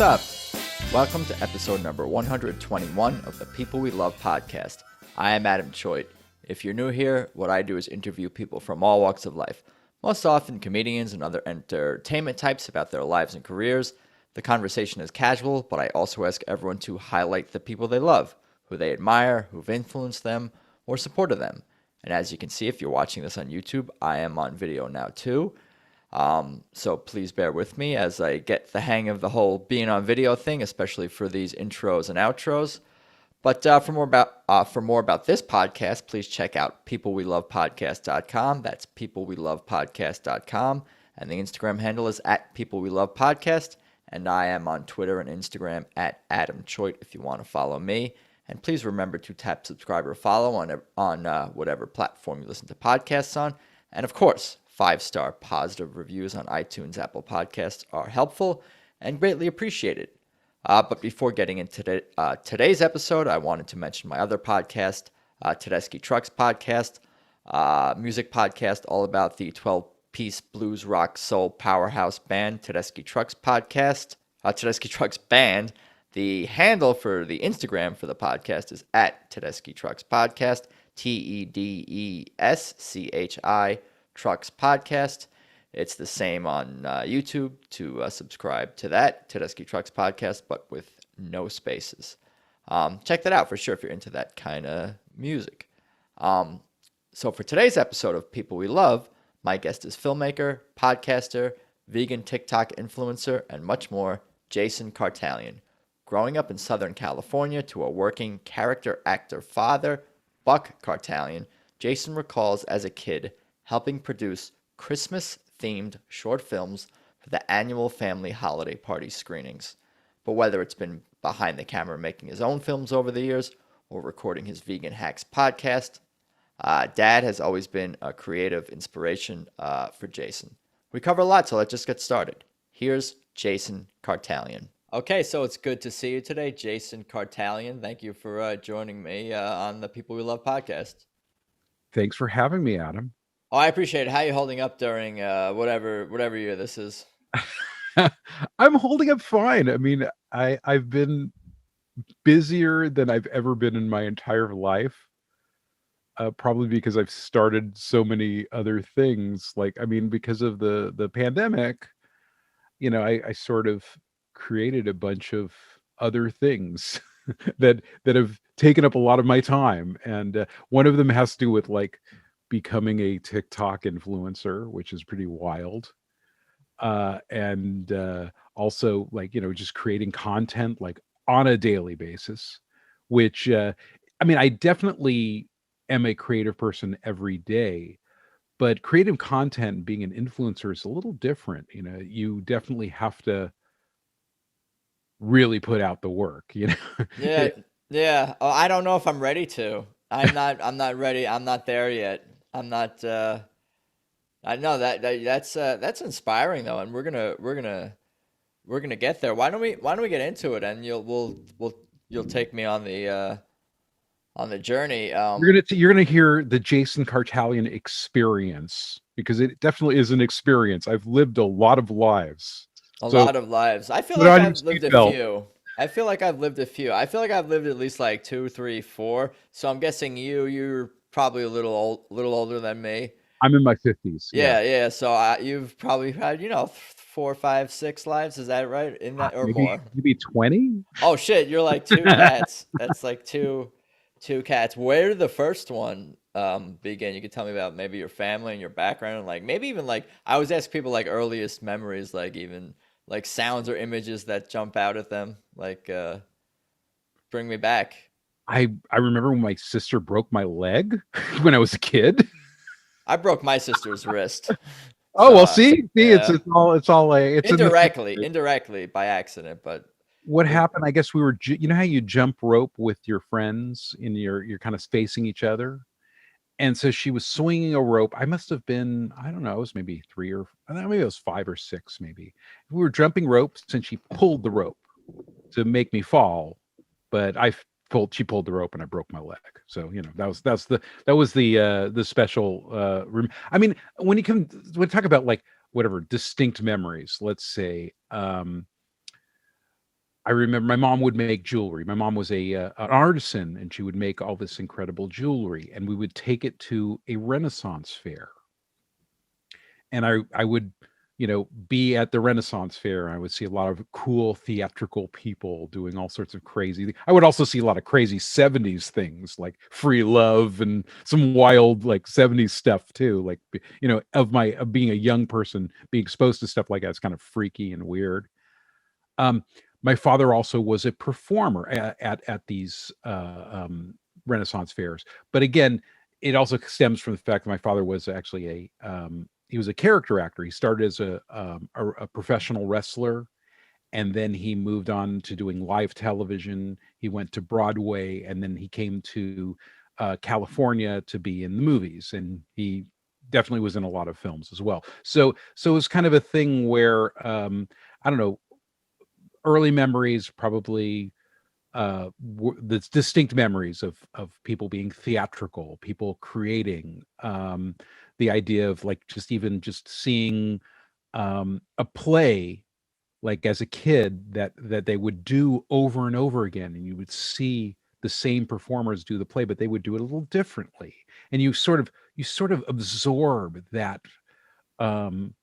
What's up? Welcome to episode number 121 of the People We Love podcast. I am Adam Choit. If you're new here, what I do is interview people from all walks of life, most often comedians and other entertainment types about their lives and careers. The conversation is casual, but I also ask everyone to highlight the people they love, who they admire, who've influenced them, or supported them. And as you can see, if you're watching this on YouTube, I am on video now too. So please bear with me as I get the hang of the whole being on video thing, especially for these intros and outros. But for more about this podcast, please check out peoplewelovepodcast.com. That's peoplewelovepodcast.com. And the Instagram handle is at peoplewelovepodcast. And I am on Twitter and Instagram at Adam Choit if you want to follow me. And please remember to tap subscribe or follow on whatever platform you listen to podcasts on. And of course, 5-star positive reviews on iTunes, Apple Podcasts are helpful and greatly appreciated. But before getting into today's episode, I wanted to mention my other podcast, Tedeschi Trucks Podcast, music podcast all about the 12-piece blues rock soul powerhouse band, Tedeschi Trucks Podcast, Tedeschi Trucks Band. The handle for the Instagram for the podcast is at Tedeschi Trucks Podcast, TEDESCHI Trucks Podcast. It's the same on YouTube to subscribe to that, Tedeschi Trucks Podcast, but with no spaces. Check that out for sure if you're into that kind of music. So for today's episode of People We Love, my guest is filmmaker, podcaster, vegan TikTok influencer, and much more, Jason Kartalian. Growing up in Southern California to a working character actor father, Buck Kartalian, Jason recalls as a kid helping produce Christmas-themed short films for the annual family holiday party screenings. But whether it's been behind the camera making his own films over the years or recording his Vegan Hacks podcast, Dad has always been a creative inspiration for Jason. We cover a lot, so let's just get started. Here's Jason Kartalian. Okay, so it's good to see you today, Jason Kartalian. Thank you for joining me on the People We Love podcast. Thanks for having me, Adam. Oh, I appreciate it. How are you holding up during whatever year this is? I'm holding up fine. I mean, I've been busier than I've ever been in my entire life. Probably because I've started so many other things. Because of the pandemic, I sort of created a bunch of other things that have taken up a lot of my time. And one of them has to do with becoming a TikTok influencer, which is pretty wild. And also just creating content on a daily basis, which I definitely am a creative person every day, but creative content being an influencer is a little different. You definitely have to really put out the work, Yeah. Oh, I don't know if I'm ready to. I'm not ready. I'm not there yet. I'm not. I know that's inspiring though, and we're gonna get there. Why don't we get into it, and you'll take me on the journey. You're gonna hear the Jason Kartalian experience, because it definitely is an experience. I've lived a lot of lives. Lot of lives. I feel like I've lived a few. I feel like I've lived at least 2, 3, 4. So I'm guessing you're probably a little older than me. I'm in my 50s. Yeah. So you've probably had 4, 5, 6 lives. Is that right? In that or maybe, more? Maybe 20. Oh shit! You're like 2 cats. That's like two cats. Where did the first one begin? You could tell me about maybe your family and your background, and maybe even I always ask people earliest memories, even sounds or images that jump out at them, bring me back. I remember when my sister broke my leg when I was a kid. I broke my sister's wrist. Oh, well, see, yeah. it's indirectly by accident. But what happened? I guess we were, how you jump rope with your friends and you're kind of facing each other. And so she was swinging a rope. I must have been, I don't know, it was maybe 3 or maybe it was 5 or 6, maybe. We were jumping ropes and she pulled the rope to make me fall. But she pulled the rope and I broke my leg. So, that was the special, when you talk about whatever distinct memories, let's say, I remember my mom would make jewelry. My mom was an artisan, and she would make all this incredible jewelry, and we would take it to a Renaissance fair. And I would, be at the Renaissance fair. I would see a lot of cool theatrical people doing all sorts of crazy. I would also see a lot of crazy '70s things like free love and some wild like '70s stuff too. Like of being a young person, being exposed to stuff like that is kind of freaky and weird. Um, my father also was a performer at these Renaissance fairs, but again, it also stems from the fact that my father was actually he was a character actor. He started as a professional wrestler, and then he moved on to doing live television. He went to Broadway, and then he came to California to be in the movies, and he definitely was in a lot of films as well. So it was kind of a thing where I don't know, early memories probably the distinct memories of people being theatrical, people creating, the idea of like just seeing a play like as a kid that they would do over and over again, and you would see the same performers do the play, but they would do it a little differently, and you sort of absorb that, um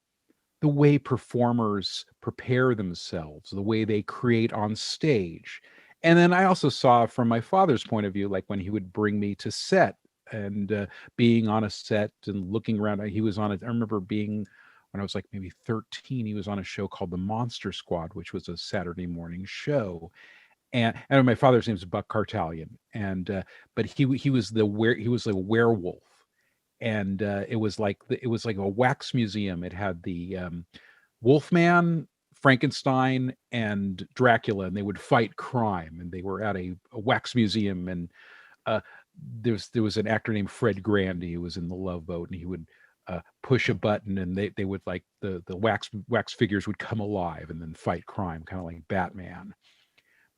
the way performers prepare themselves, the way they create on stage. And then I also saw from my father's point of view, like when he would bring me to set and being on a set and looking around. He was on it. I remember being when I was like maybe 13. He was on a show called The Monster Squad, which was a Saturday morning show. And my father's name is Buck Kartalian, and but he was he was a werewolf, and it was like a wax museum. It had the Wolfman, Frankenstein, and Dracula, and they would fight crime. And they were at a wax museum, and uh, there was an actor named Fred Grandy who was in the Love Boat, and he would push a button, and they would like the wax figures would come alive and then fight crime, kind of like Batman.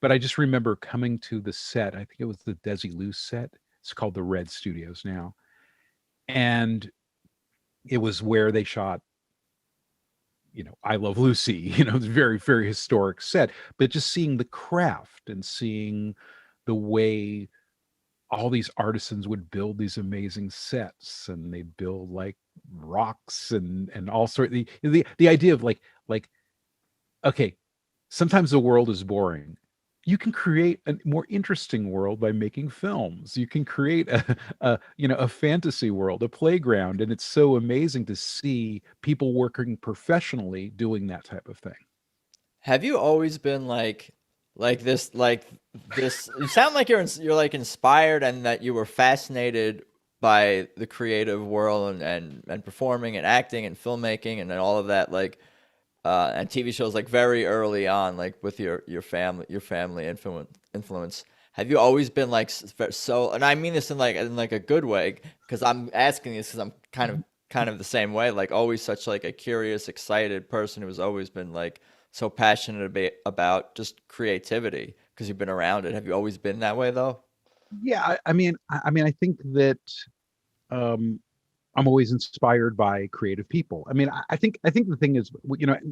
But I just remember coming to the set. I think it was the Desilu set. It's called the Red Studios now, and it was where they shot I Love Lucy. It's a very, very historic set. But just seeing the craft and seeing the way all these artisans would build these amazing sets, and they'd build like rocks and all sort the idea of like okay, sometimes the world is boring. You can create a more interesting world by making films. You can create a fantasy world, a playground, and it's so amazing to see people working professionally doing that type of thing. Have you always been like this? You sound like you're like inspired, and that you were fascinated by the creative world and performing and acting and filmmaking and then all of that, like and TV shows like very early on, like with your family influence. Have you always been like so? And I mean this in like a good way, because I'm asking this because I'm kind of the same way. Like always such like a curious, excited person who's always been like so passionate about just creativity because you've been around it. Have you always been that way though? Yeah, I mean, I think that um, I'm always inspired by creative people. I mean, I think the thing is,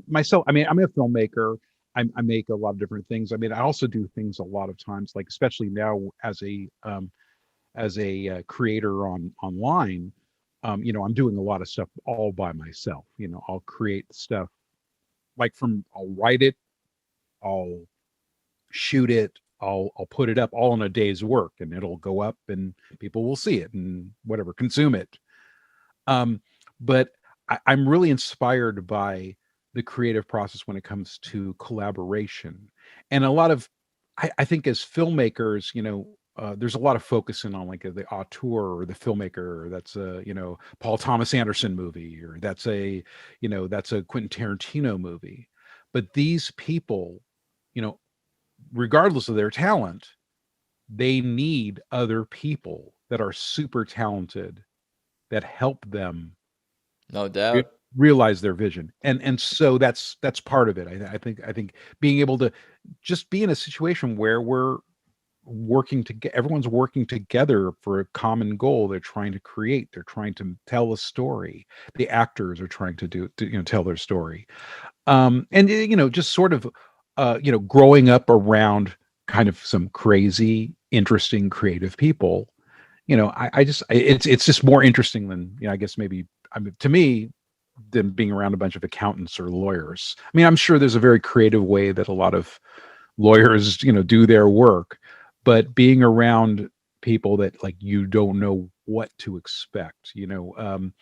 myself. I mean, I'm a filmmaker. I make a lot of different things. I mean, I also do things a lot of times, like especially now as a creator online. I'm doing a lot of stuff all by myself. I'll create stuff like I'll write it, I'll shoot it, I'll put it up all in a day's work, and it'll go up, and people will see it and whatever, consume it. Um, but I'm really inspired by the creative process when it comes to collaboration. And a lot of, I think as filmmakers, there's a lot of focusing on like the auteur or the filmmaker. That's a, Paul Thomas Anderson movie, or that's a Quentin Tarantino movie. But these people, you know, regardless of their talent, they need other people that are super talented that help them No re- doubt. realize their vision. And so that's part of it. I think being able to just be in a situation where we're working together, everyone's working together for a common goal. They're trying to create, they're trying to tell a story. The actors are trying to tell their story. And just sort of growing up around kind of some crazy, interesting, creative people, it's just more interesting than, I guess maybe, I mean, to me, than being around a bunch of accountants or lawyers. I mean, I'm sure there's a very creative way that a lot of lawyers, do their work, but being around people that like you don't know what to expect, and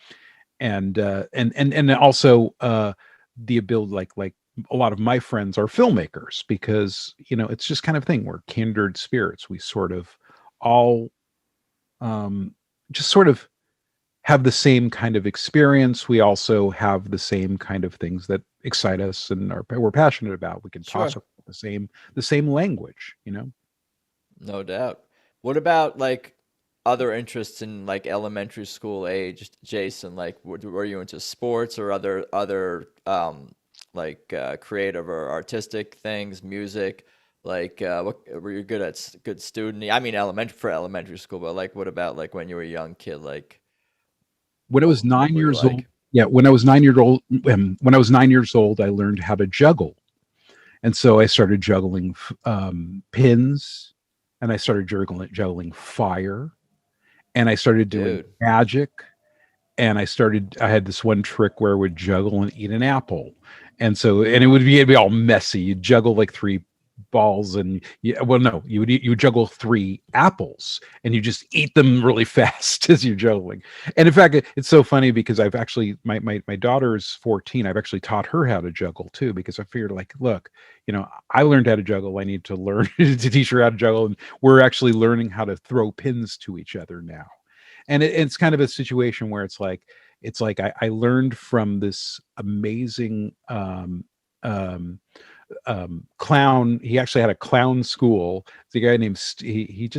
also the ability, like a lot of my friends are filmmakers, because it's just kind of thing, we're kindred spirits, we sort of all um just sort of have the same kind of experience. We also have the same kind of things that excite us and we're passionate about. We can Sure. toss around the same language, No doubt. What about like other interests in like elementary school age, Jason? Like, were you into sports or other like creative or artistic things, music? Like, what were you good at? Good student? I mean, elementary school, but like, what about like when you were a young kid? Like, When I was what nine were you years old, like? yeah, when I was 9 years old, I learned how to juggle, and so I started juggling pins, and I started juggling fire, and I started doing Dude, magic, and I had this one trick where I would juggle and eat an apple. And it'd be all messy. You'd juggle like three balls, and well, no, you would juggle three apples, and you just eat them really fast as you're juggling. And in fact, it's so funny because I've actually, my daughter is 14. I've actually taught her how to juggle too, because I figured, like, look, I learned how to juggle. I need to learn to teach her how to juggle, and we're actually learning how to throw pins to each other now. And it's kind of a situation where it's like I learned from this amazing clown. He actually had a clown school. The guy named he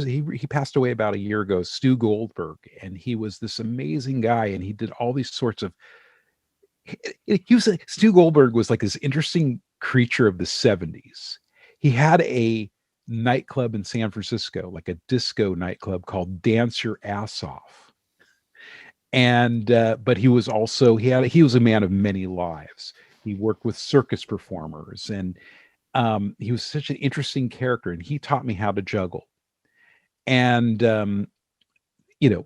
passed away about a year ago, Stu Goldberg, and he was this amazing guy, and he did all these sorts of. Stu Goldberg was like this interesting creature of the 70s. He had a nightclub in San Francisco, like a disco nightclub called Dance Your Ass Off. And but he was a man of many lives. He worked with circus performers, and he was such an interesting character, and he taught me how to juggle, and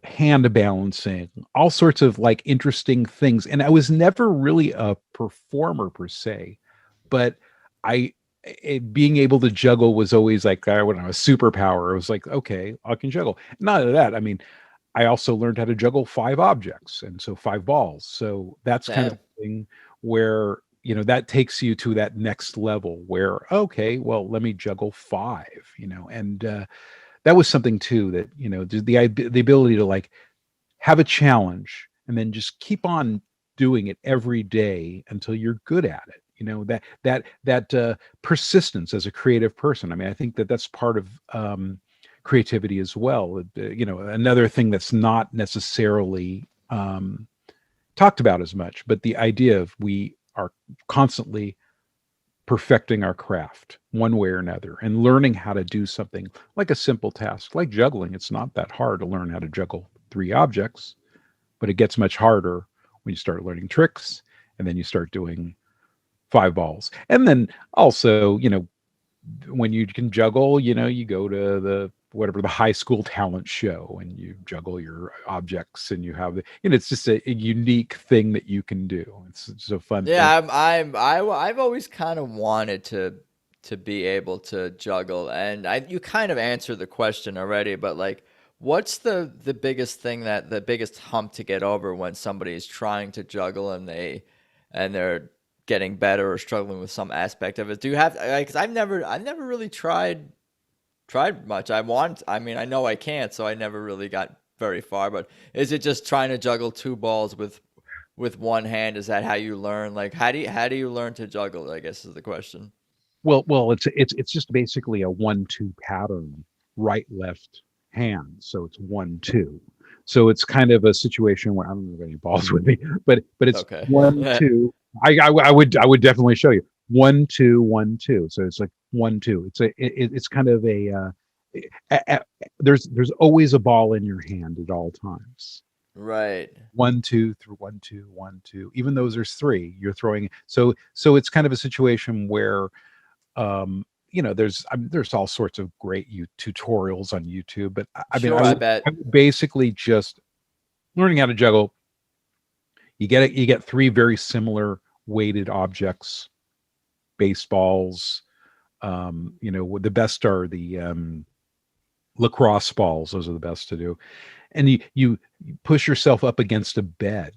hand balancing, all sorts of like interesting things. And I was never really a performer per se, but I being able to juggle was always like, when I was superpower, it was like, okay, I can juggle. Not only that, I mean, I also learned how to juggle five objects, and so five balls. So that's kind of damn. the thing where, that takes you to that next level where, okay, well, let me juggle five, and that was something too, that, the ability to like have a challenge and then just keep on doing it every day until you're good at it. That persistence as a creative person. I mean, I think that that's part of creativity as well. Another thing that's not necessarily talked about as much, but the idea of we are constantly perfecting our craft one way or another, and learning how to do something like a simple task like juggling. It's not that hard to learn how to juggle three objects, but it gets much harder when you start learning tricks, and then you start doing five balls. And then also, when you can juggle, you go to the high school talent show, and you juggle your objects, and you have it's just a unique thing that you can do. It's a fun thing. Yeah, I've always kind of wanted to be able to juggle, and you kind of answered the question already, but like, what's the biggest thing, that the biggest hump to get over when somebody is trying to juggle and they're getting better or struggling with some aspect of it? Do you have, like, 'cause I've never really tried much. I mean, I know I can't, so I never really got very far, but is it just trying to juggle two balls with one hand? Is that how you learn? Like, how do you learn to juggle, I guess is the question. Well, it's just basically a 1-2 pattern, right, left hand. So it's 1-2. So it's kind of a situation where I don't have any balls with me, but it's Okay. 1-2. I would definitely show you 1-2 1-2. So it's like 1-2. It's kind of there's always a ball in your hand at all times. Right. 1-2 through 1-2 1-2. Even though there's three, you're throwing. So it's kind of a situation where There's all sorts of great tutorials on YouTube, but I mean, Sure, I bet. I would basically just learning how to juggle. You get three very similar weighted objects, baseballs. The best are the lacrosse balls. Those are the best to do. And you push yourself up against a bed,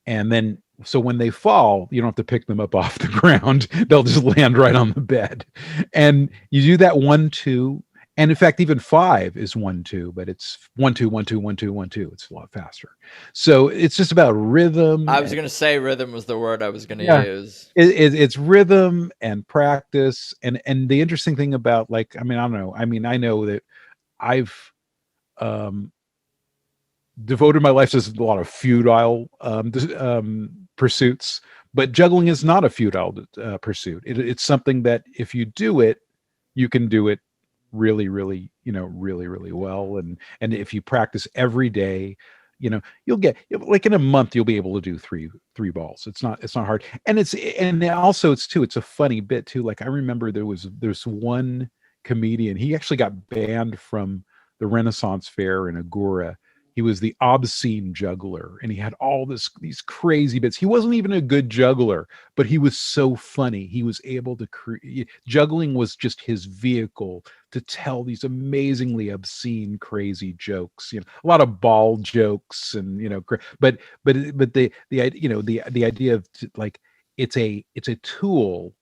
and then so when they fall, you don't have to pick them up off the ground. They'll just land right on the bed. And you do that 1 2, and in fact even 5 is 1 2, but it's 1 2 1 2 1 2 1 2. It's a lot faster. So it's just about rhythm. I was gonna say rhythm was the word I was gonna Yeah, use. it's rhythm and practice. And the interesting thing about, like, I mean, I don't know, I mean, I know that I've um devoted my life to a lot of futile pursuits, but juggling is not a futile pursuit. It's something that if you do it, you can do it really, really, really, really well. And if you practice every day, you'll get, like, in a month you'll be able to do three balls. It's not hard. And also it's a funny bit too. Like, I remember there's one comedian. He actually got banned from the Renaissance Fair in Agora. He was the obscene juggler, and he had all these crazy bits. He wasn't even a good juggler, but he was so funny. He was able to create. Juggling was just his vehicle to tell these amazingly obscene, crazy jokes. A lot of ball jokes, and but the idea of, like, it's a tool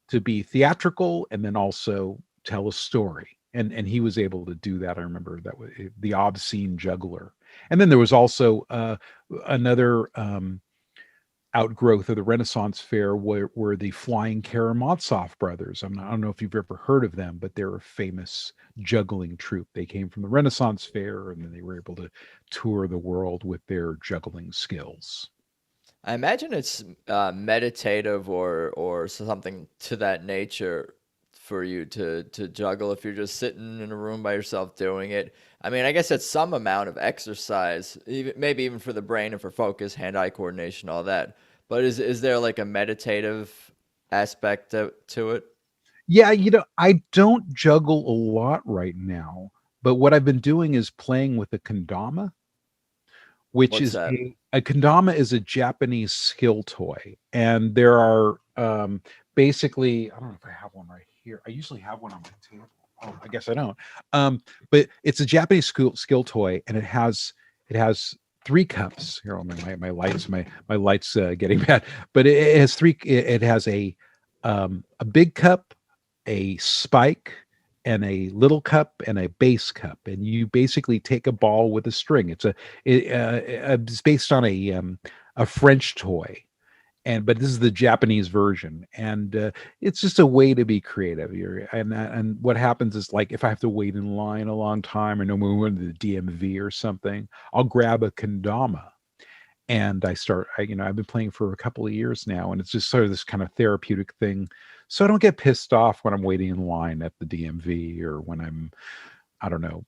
to be theatrical and then also tell a story. And he was able to do that. I remember that was the obscene juggler. And then there was also another outgrowth of the Renaissance Fair were the Flying Karamazov brothers. I don't know if you've ever heard of them, but they're a famous juggling troupe. They came from the Renaissance Fair, and then they were able to tour the world with their juggling skills. I imagine it's meditative or something to that nature for you to juggle if you're just sitting in a room by yourself doing it. I mean, I guess it's some amount of exercise, even maybe even for the brain and for focus, hand-eye coordination, all that. But is there like a meditative aspect to it? Yeah, I don't juggle a lot right now, but what I've been doing is playing with a kendama, which What's is that? a kendama is a Japanese skill toy, and there are basically, I don't know if I have one right here. I usually have one on my table. Oh, I guess I don't. But it's a Japanese skill toy, and it has three cups. Here, my lights, my lights getting bad, but it has three. It has a big cup, a spike, and a little cup, and a base cup. And you basically take a ball with a string. It's based on a French toy, but this is the Japanese version. And it's just a way to be creative. And what happens is, like, if I have to wait in line a long time, or no more going to the DMV or something, I'll grab a kendama, and I've been playing for a couple of years now, and it's just sort of this kind of therapeutic thing. So I don't get pissed off when I'm waiting in line at the DMV, or when I'm, I don't know,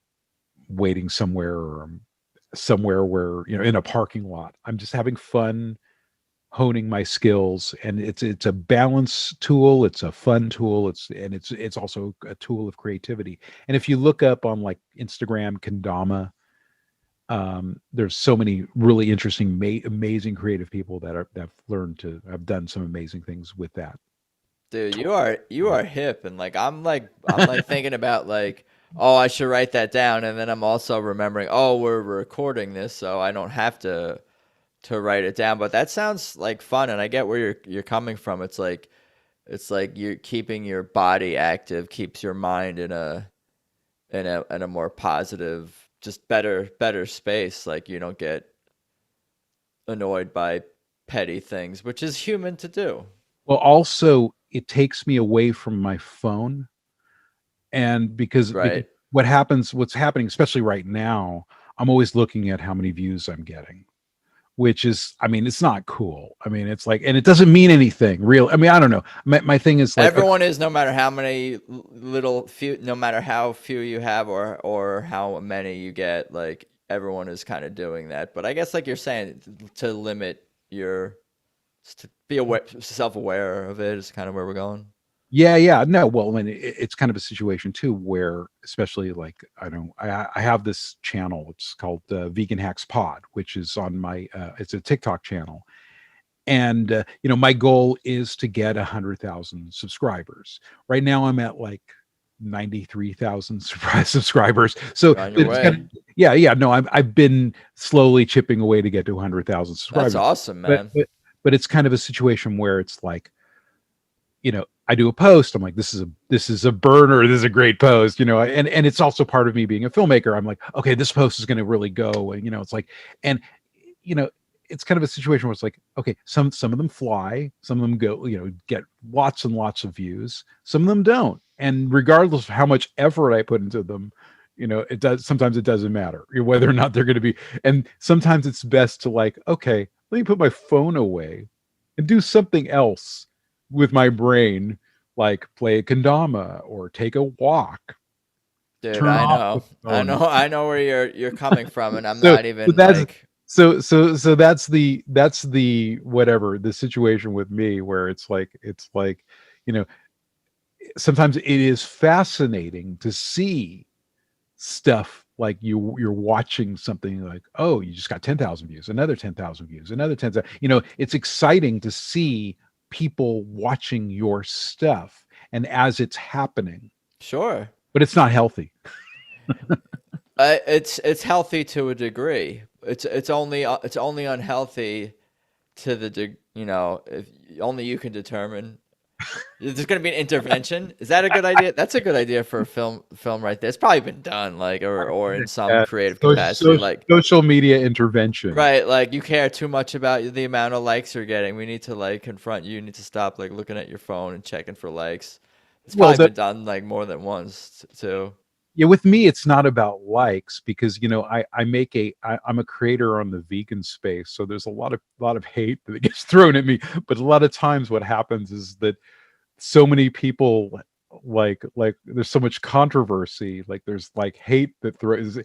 waiting somewhere, or somewhere where, in a parking lot. I'm just having fun honing my skills, and it's a balance tool, it's a fun tool, it's also a tool of creativity. And if you look up on, like, Instagram, kendama, there's so many really interesting, amazing creative people that have done some amazing things with that. Dude, you are hip, and I'm like thinking about like, oh, I should write that down, and then I'm also remembering, oh, we're recording this, so I don't have to write it down. But that sounds like fun, and I get where you're coming from. It's like you're keeping your body active, keeps your mind in a more positive, just better space. Like you don't get annoyed by petty things, which is human to do. Well, also, it takes me away from my phone, and because Right. what's happening, especially right now, I'm always looking at how many views I'm getting, which is, I mean, it's not cool. I mean, it's like, and it doesn't mean anything real. I mean, I don't know. My thing is, like, okay, Everyone is, no matter how many little few, no matter how few you have or how many you get, like everyone is kind of doing that. But I guess, like you're saying, to limit your, to be aware, self-aware of it is kind of where we're going. Yeah. No, well, and it's kind of a situation too where, especially like I have this channel. It's called Vegan Hacks Pod, which is on my it's a TikTok channel, and my goal is to get 100,000 subscribers. Right now, I'm at like 93,000 subscribers. So You're on your it's kind way. of, yeah. No, I've been slowly chipping away to get to 100,000 That's subscribers, awesome, but man. but but it's kind of a situation where it's like, I do a post. I'm like, this is a burner. This is a great post, and it's also part of me being a filmmaker. I'm like, okay, this post is going to really go, and it's like, and you know, it's kind of a situation where it's like, okay, some of them fly, some of them go, get lots and lots of views, some of them don't, and regardless of how much effort I put into them, it does. Sometimes it doesn't matter whether or not they're going to be, and sometimes it's best to like, okay, let me put my phone away and do something else with my brain, like play a kendama or take a walk, Dude, turn I off the know. I phone. know I know where you're coming from, and I'm So, not so even that's like so that's the whatever the situation with me, where it's like you know sometimes it is fascinating to see stuff, like you're watching something like, oh, you just got 10,000 views, another 10,000 views, another 10,000. It's exciting to see people watching your stuff, and as it's happening, sure. but it's not healthy. It's healthy to a degree. It's only unhealthy to the if only you can determine. There's going to be an intervention. Is that a good idea? That's a good idea for a film right there. It's probably been done, like, or in some uh, creative capacity, like, Social media intervention. right, like you care too much about the amount of likes you're getting. We need to like confront you. You need to stop like looking at your phone and checking for likes. It's Well, probably been done like more than once too. yeah, with me it's not about likes, because I'm a creator on the vegan space, so there's a lot of hate that gets thrown at me. But a lot of times what happens is that so many people, like there's so much controversy, like there's like hate that throws,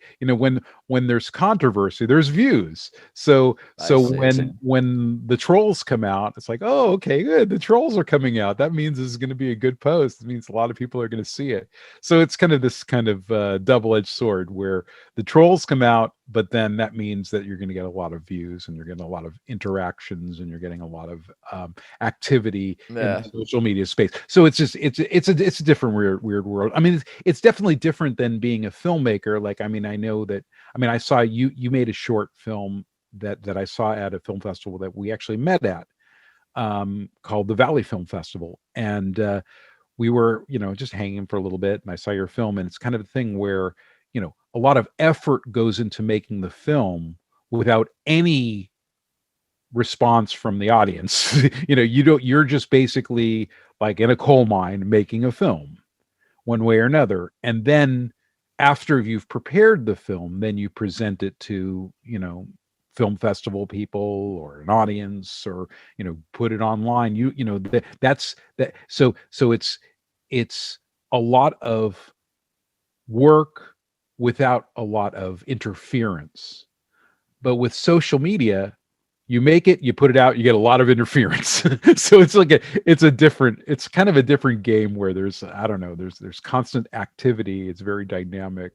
when there's controversy there's views. so I so see. when the trolls come out, it's like, oh, okay, good, the trolls are coming out, that means this is going to be a good post, it means a lot of people are going to see it. So it's kind of this kind of double-edged sword, where the trolls come out, but then that means that you're going to get a lot of views, and you're getting a lot of interactions, and you're getting a lot of activity in the Yeah. social media space. So it's a different weird world. I mean, it's definitely different than being a filmmaker. Like, I mean, I know that. I mean, I saw you made a short film that I saw at a film festival that we actually met at, called the Valley Film Festival, and we were, just hanging for a little bit, and I saw your film, and it's kind of a thing where, a lot of effort goes into making the film without any response from the audience. You're just basically like in a coal mine making a film, one way or another. And then after you've prepared the film, then you present it to, film festival people or an audience, or put it online. That's that. So it's a lot of work without a lot of interference. But with social media, you make it, you put it out, you get a lot of interference. So it's kind of a different game, where there's, I don't know, there's constant activity, it's very dynamic,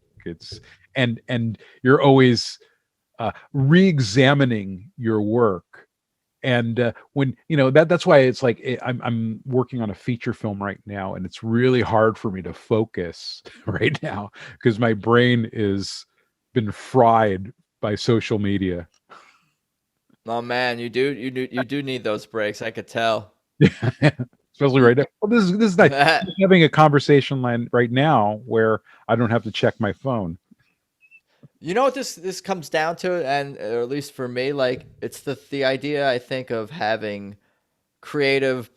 and you're always re-examining your work. And when that's why it's like, I'm working on a feature film right now, and it's really hard for me to focus right now, because my brain is been fried by social media. Oh man, you do need those breaks. I could tell. Especially You, right now. Well, this is nice. I'm having a conversation line right now where I don't have to check my phone. You know what this comes down to, and or at least for me, like it's the idea I think of having creative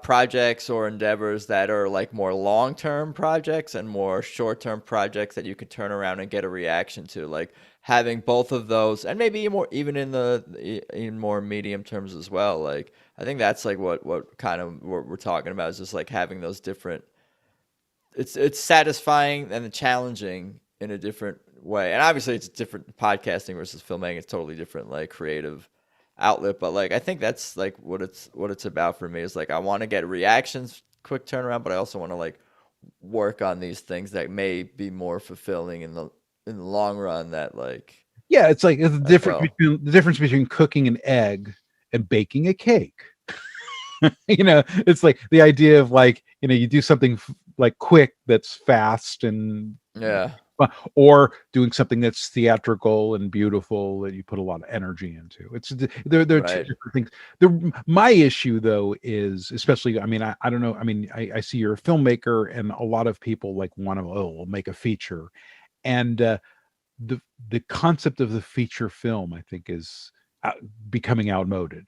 projects or endeavors that are like more long term projects and more short term projects that you can turn around and get a reaction to. Like having both of those, and maybe more even in more medium terms as well. Like I think that's like what kind of what we're talking about is just like having those different. It's satisfying and challenging in a different way, and obviously it's different. Podcasting versus filmmaking, it's totally different, like creative outlet. But like I think that's like what it's about for me is like I want to get reactions quick turnaround, but I also want to like work on these things that may be more fulfilling in the long run. That like Yeah, it's like it's as well. the difference between cooking an egg and baking a cake. It's like the idea of like, you do something like quick that's fast and Yeah, or doing something that's theatrical and beautiful that you put a lot of energy into. They're two right. different things. My issue though is, especially, I mean, I don't know. I mean, I see you're a filmmaker, and a lot of people like want to, we'll make a feature, and the the concept of the feature film, I think, is becoming outmoded,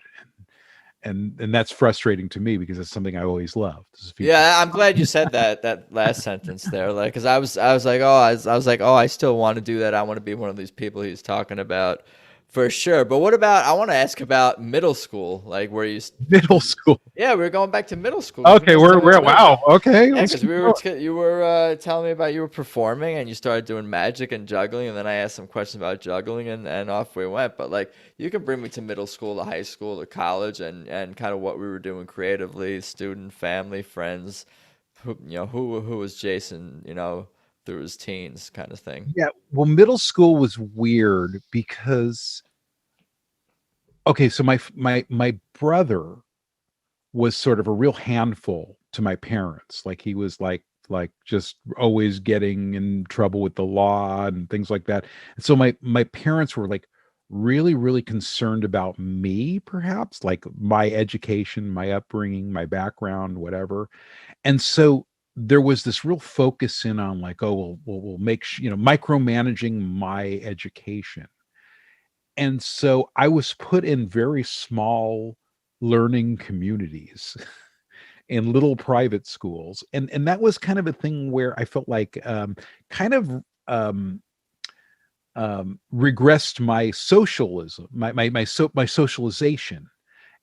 and that's frustrating to me because it's something I always loved. Is feature. Yeah, I'm glad you said that last sentence there, like, because I was like, oh, I was like, oh, I still want to do that. I want to be one of these people he's talking about, for sure. But what about? I want to ask about middle school, like where Middle school. yeah, we were going back to middle school. You Okay, must tell me we're about wow. Okay, yeah, let's because keep we were going. you were telling me about you were performing and you started doing magic and juggling, and then I asked some questions about juggling, and off we went. But like, you can bring me to middle school, to high school, to college, and kind of what we were doing creatively, student, family, friends. Who was Jason? Through his teens, kind of thing. Yeah, well, middle school was weird because okay, so my brother was sort of a real handful to my parents. Like he was like just always getting in trouble with the law and things like that. And so my parents were like really concerned about me, perhaps like my education, my upbringing, my background, whatever. And so there was this real focus in on like, oh, we'll make micromanaging my education. And so I was put in very small learning communities in little private schools, and that was kind of a thing where I felt like kind of um, regressed my socialism, my socialization,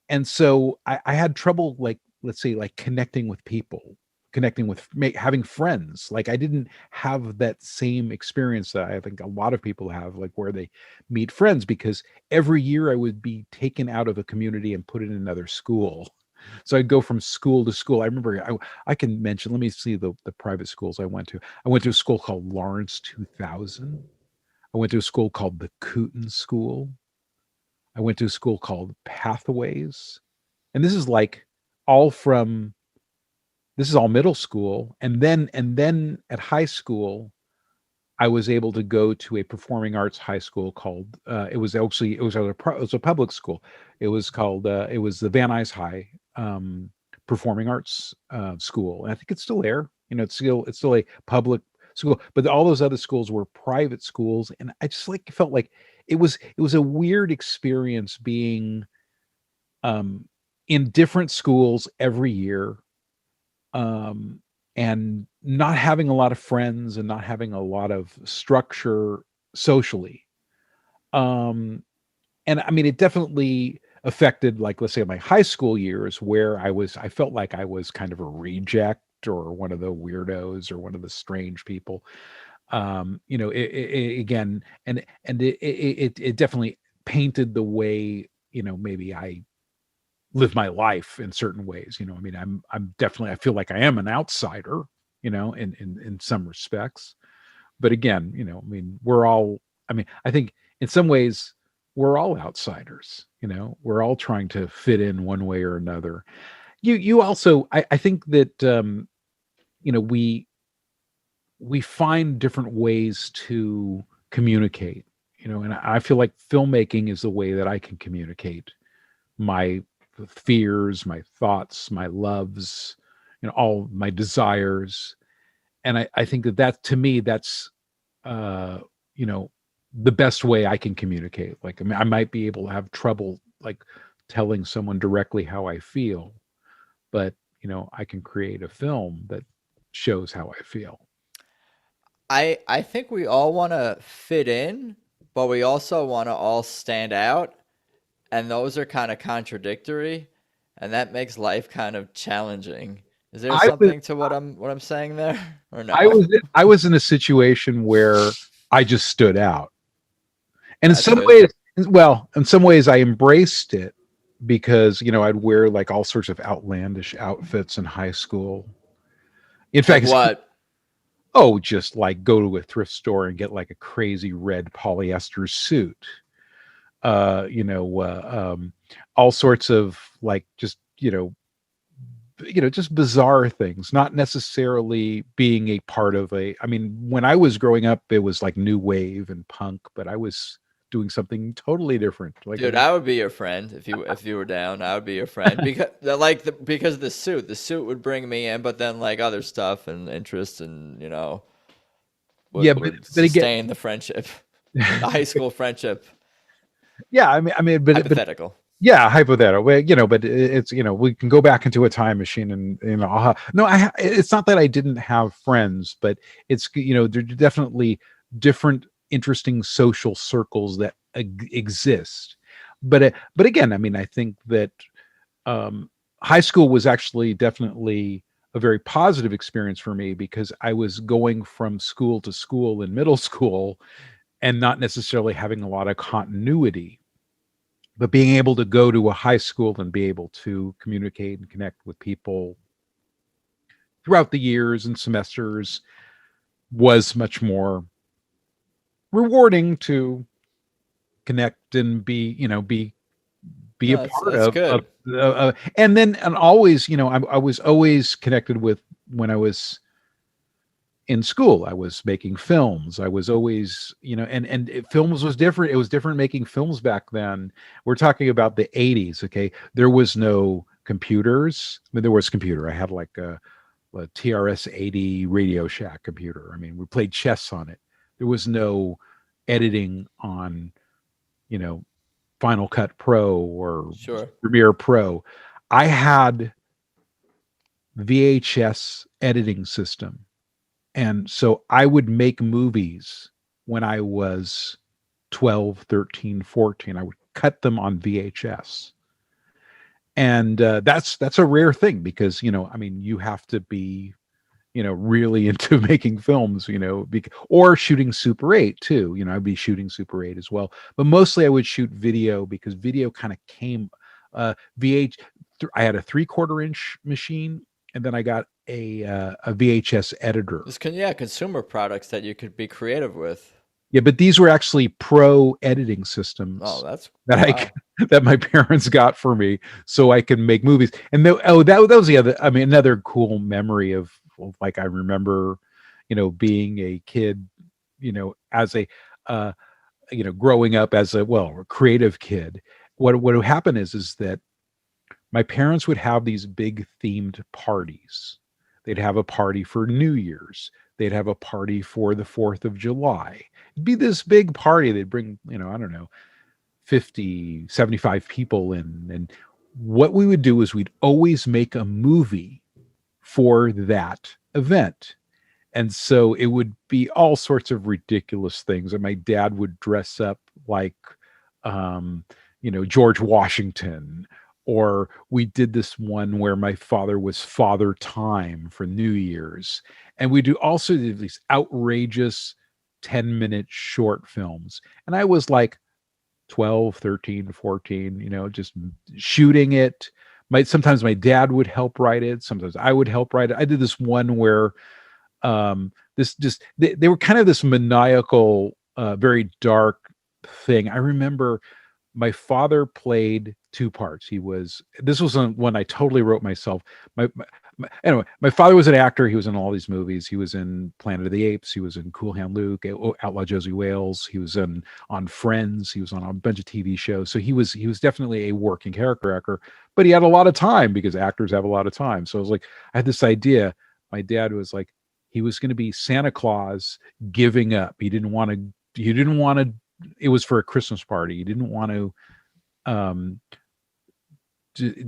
and so I had trouble, like, let's say, like connecting with people, connecting with having friends. Like I didn't have that same experience that I think a lot of people have, like where they meet friends, because every year I would be taken out of a community and put in another school. So I'd go from school to school. I remember I can mention, let me see the private schools I went to. I went to a school called Lawrence 2000. I went to a school called the Cooten School. I went to a school called Pathways. And this is like all from this is all middle school. And then at high school, I was able to go to a performing arts high school called it was a public school. It was the Van Nuys High Performing Arts School, and I think it's still there. It's still a public school, but all those other schools were private schools, and I just like felt like it was a weird experience being um, in different schools every year, um, and not having a lot of friends and not having a lot of structure socially. Um, and I mean, it definitely affected, like, let's say, my high school years, where I felt like I was kind of a reject or one of the weirdos or one of the strange people. Again, and it definitely painted the way, maybe I live my life in certain ways. I mean, I'm definitely, I feel like I am an outsider, in some respects. But again, I mean, I mean, I think in some ways we're all outsiders. We're all trying to fit in one way or another. You also, I think that we find different ways to communicate. And I feel like filmmaking is the way that I can communicate my fears, my thoughts, my loves, all my desires. And I think that to me, that's, uh, you know, the best way I can communicate. Like, I mean, I might be able to have trouble like telling someone directly how I feel, but, I can create a film that shows how I feel. I think we all want to fit in, but we also want to all stand out, and those are kind of contradictory, and that makes life kind of challenging. Is there I was, something to what I'm saying there, or I no? was, I was in a situation where I just stood out. And That's good. in some ways I embraced it because I'd wear like all sorts of outlandish outfits in high school. In Like fact, what? just like go to a thrift store and get like a crazy red polyester suit. uh you know uh, um all sorts of like just just bizarre things, not necessarily being a part of I mean, when I was growing up, it was like new wave and punk, but I was doing something totally different. Like, Dude, I would be your friend if you were down. I would be your friend because because of the suit. The suit would bring me in, but then like other stuff and interests and yeah, would but again, sustain the friendship, the high school friendship. yeah, I mean, but Hypothetical. yeah, hypothetical. But it's we can go back into a time machine and no, it's not that I didn't have friends, but it's there are definitely different interesting social circles that exist. But again, I mean, I think that um, high school was actually definitely a very positive experience for me because I was going from school to school in middle school and not necessarily having a lot of continuity, but being able to go to a high school and be able to communicate and connect with people throughout the years and semesters was much more rewarding to connect and be a No, part that's of good. and always I was always connected with when I was in school. I was making films. I was always films was different. It was different making films back then. We're talking about the 80s. Okay, there was no computers. I mean, there was computer. I had like a TRS 80 Radio Shack computer. I mean, we played chess on it. There was no editing on you know Final Cut Pro or Sure. Premiere Pro. I had VHS editing system. And so I would make movies when I was 12, 13, 14. I would cut them on VHS. And that's a rare thing because, I mean, you have to be, really into making films, or shooting Super 8 too. I'd be shooting Super 8 as well. But mostly I would shoot video because video kind of came VH. I had a 3/4 inch machine, and then I got a VHS editor. Consumer products that you could be creative with. Yeah, but these were actually pro editing Oh, systems that's that wow. that my parents got for me, so I could make movies. And that was the other. I mean, another cool memory of like I remember, being a kid, as a growing up as a creative kid. What would happen is that my parents would have these big themed parties. They'd have a party for New Year's. They'd have a party for the 4th of July. It'd be this big party. They'd bring, I don't know, 50, 75 people in. And what we would do is we'd always make a movie for that event. And so it would be all sorts of ridiculous things. And my dad would dress up like, um, George Washington. Or we did this one where my father was Father Time for New Year's. And we do also did these outrageous 10-minute short films. And I was like 12, 13, 14, just shooting it. Sometimes my dad would help write it. Sometimes I would help write it. I did this one where they were kind of this maniacal, very dark thing. I remember my father played two parts. This was one I totally wrote myself. Anyway, my father was an actor. He was in all these movies. He was in Planet of the Apes. He was in Cool Hand Luke, Outlaw Josie Wales. He was on Friends. He was on a bunch of TV shows. So he was definitely a working character actor, but he had a lot of time because actors have a lot of time. So I was like, I had this idea. My dad was like, he was going to be Santa Claus giving up. He didn't want to. It was for a Christmas party. He didn't want to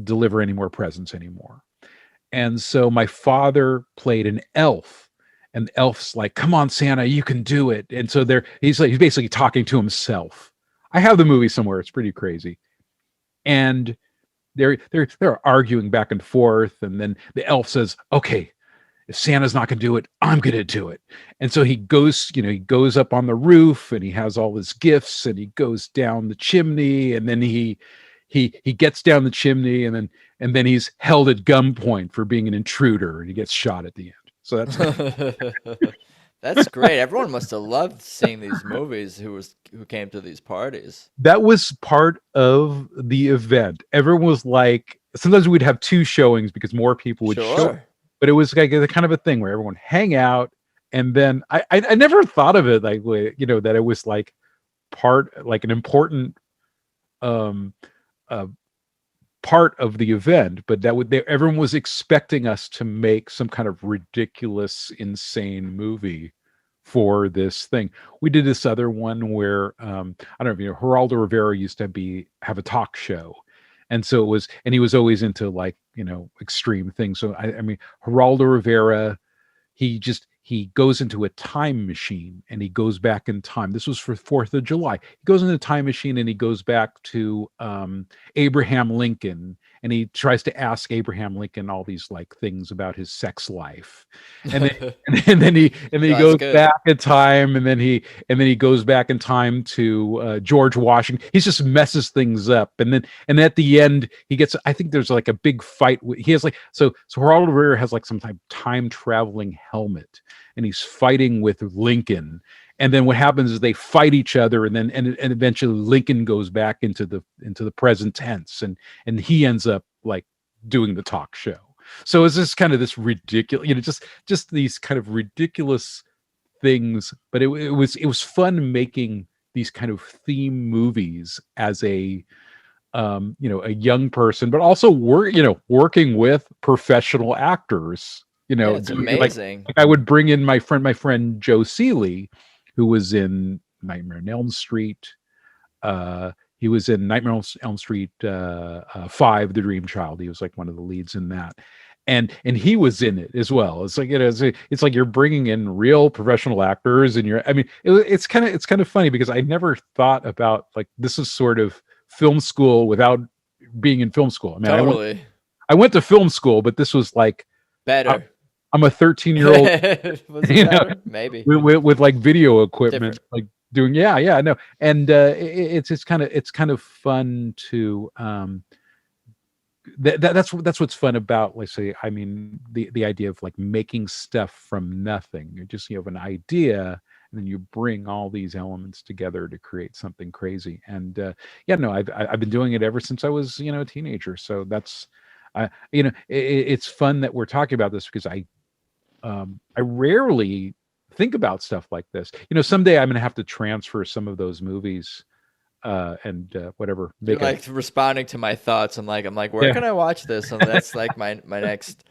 deliver any more presents anymore. And so my father played an elf, and the elf's like, "Come on, Santa, you can do it." And so he's basically talking to himself. I have the movie somewhere. It's pretty crazy. And they're arguing back and forth, and then the elf says, "Okay, if Santa's not going to do it, I'm going to do it." And so he goes up on the roof and he has all his gifts and he goes down the chimney and then he he gets down the chimney, and then he's held at gunpoint for being an intruder, and he gets shot at the end. So that's That's great. Everyone must have loved seeing these movies who came to these parties. that was part of the event. Everyone was like, sometimes we'd have two showings because more people would show, Sure. but it was like the kind of a thing where everyone hang out, and then I never thought of it like, that it was like part, like an important um uh, part of the event, but everyone was expecting us to make some kind of ridiculous, insane movie for this thing. We did this other one where I don't know if you know, Geraldo Rivera used to have a talk show. And so and he was always into like, extreme things. So I mean, Geraldo Rivera, he goes into a time machine and he goes back in time. This was for 4th of July. He goes into a time machine and he goes back to Abraham Lincoln, and he tries to ask Abraham Lincoln all these like things about his sex life. And then he That's goes good. back in time, and then he goes back in time to George Washington. He just messes things up. And at the end he gets, I think there's like a big fight. He has like, so Geraldo Rivera has like some type of time traveling helmet, and he's fighting with Lincoln. And then what happens is they fight each other, and eventually Lincoln goes back into the present tense, and he ends up like doing the talk show. So it's just kind of this ridiculous, just these kind of ridiculous things. But it was fun making these kind of theme movies as a a young person, but also working with professional actors. Yeah, it's Like amazing. I would bring in my friend Joe Seeley, who was in Nightmare on Elm Street. He was in Nightmare on Elm Street 5, The Dream Child. He was like one of the leads in that, and he was in it as well. It's like it's like you're bringing in real professional actors, and I mean, it's kind of funny because I never thought about like this is sort of film school without being in film school. I mean, Totally. I went to film school, but this was like Better. I'm a 13-year-old, Was it better? Maybe. with like video equipment, Different. like doing, yeah, no, and it's kind of fun to that's what's fun about, let's say, I mean, the idea of like making stuff from nothing. You have an idea, and then you bring all these elements together to create something crazy. And yeah, no, I've been doing it ever since I was a teenager. So that's it's fun that we're talking about this because I rarely think about stuff like this. Someday I'm going to have to transfer some of those movies and whatever. You're like responding to my thoughts. I'm like, where can I watch this? And that's like my next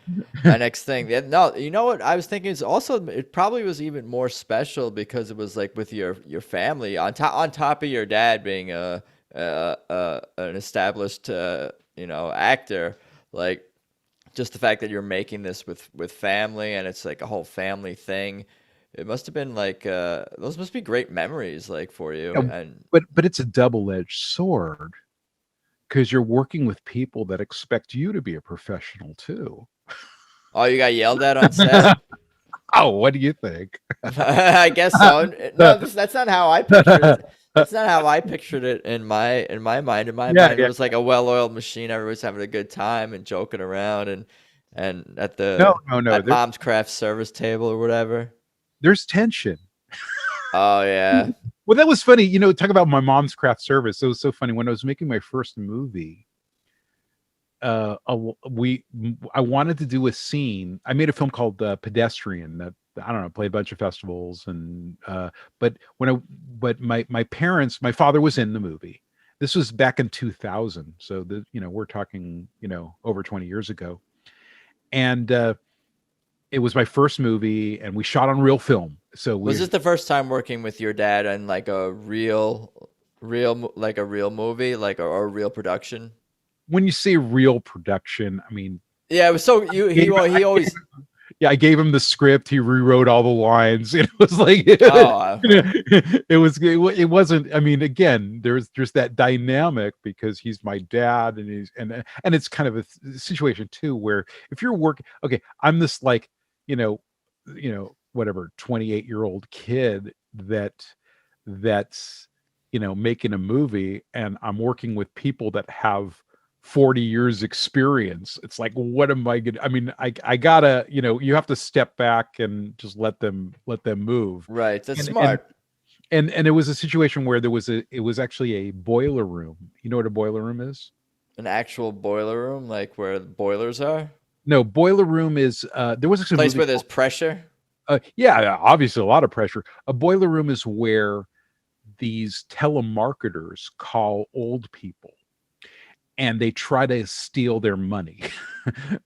thing. Yeah, no, you know what I was thinking is also it probably was even more special because it was like with your family on top of your dad being an established actor, like just the fact that you're making this with family and it's like a whole family thing. It must have been like those must be great memories like for you. And but it's a double-edged sword because you're working with people that expect you to be a professional too. oh, you got yelled at on set? Oh, what do you think? I guess so. No, that's not how I pictured it. That's not how I pictured it in my mind. In my mind, it was like a well-oiled machine. Everybody's having a good time and joking around and at No. at mom's craft service table or whatever. There's tension. Oh yeah. Well, that was funny. Talk about my mom's craft service. It was so funny when I was making my first movie. I wanted to do a scene. I made a film called Pedestrian that I don't know, played a bunch of festivals, and but my parents, my father was in the movie. This was back in 2000, so we're talking over 20 years ago, and it was my first movie, and we shot on real film. So Was this the first time working with your dad on like a real movie, like or a real production? when you say real production, I mean, Yeah, it was so he always yeah, I gave him the script. He rewrote all the lines. It was like, oh it wasn't. I mean, again, there's that dynamic because he's my dad, and and it's kind of a situation too where if you're working, okay, I'm this like, whatever 28-year-old kid that's making a movie, and I'm working with people that have 40 years experience. It's like, what am I gonna, I mean, I gotta, you have to step back and just let them move. Right. That's And and smart. and it was a situation where it was actually a boiler room. You know what a boiler room is? An actual boiler room, like where the boilers are? No, boiler room is there was actually a Place movie where there's called pressure? yeah, obviously a lot of pressure. A boiler room is where these telemarketers call old people and they try to steal their money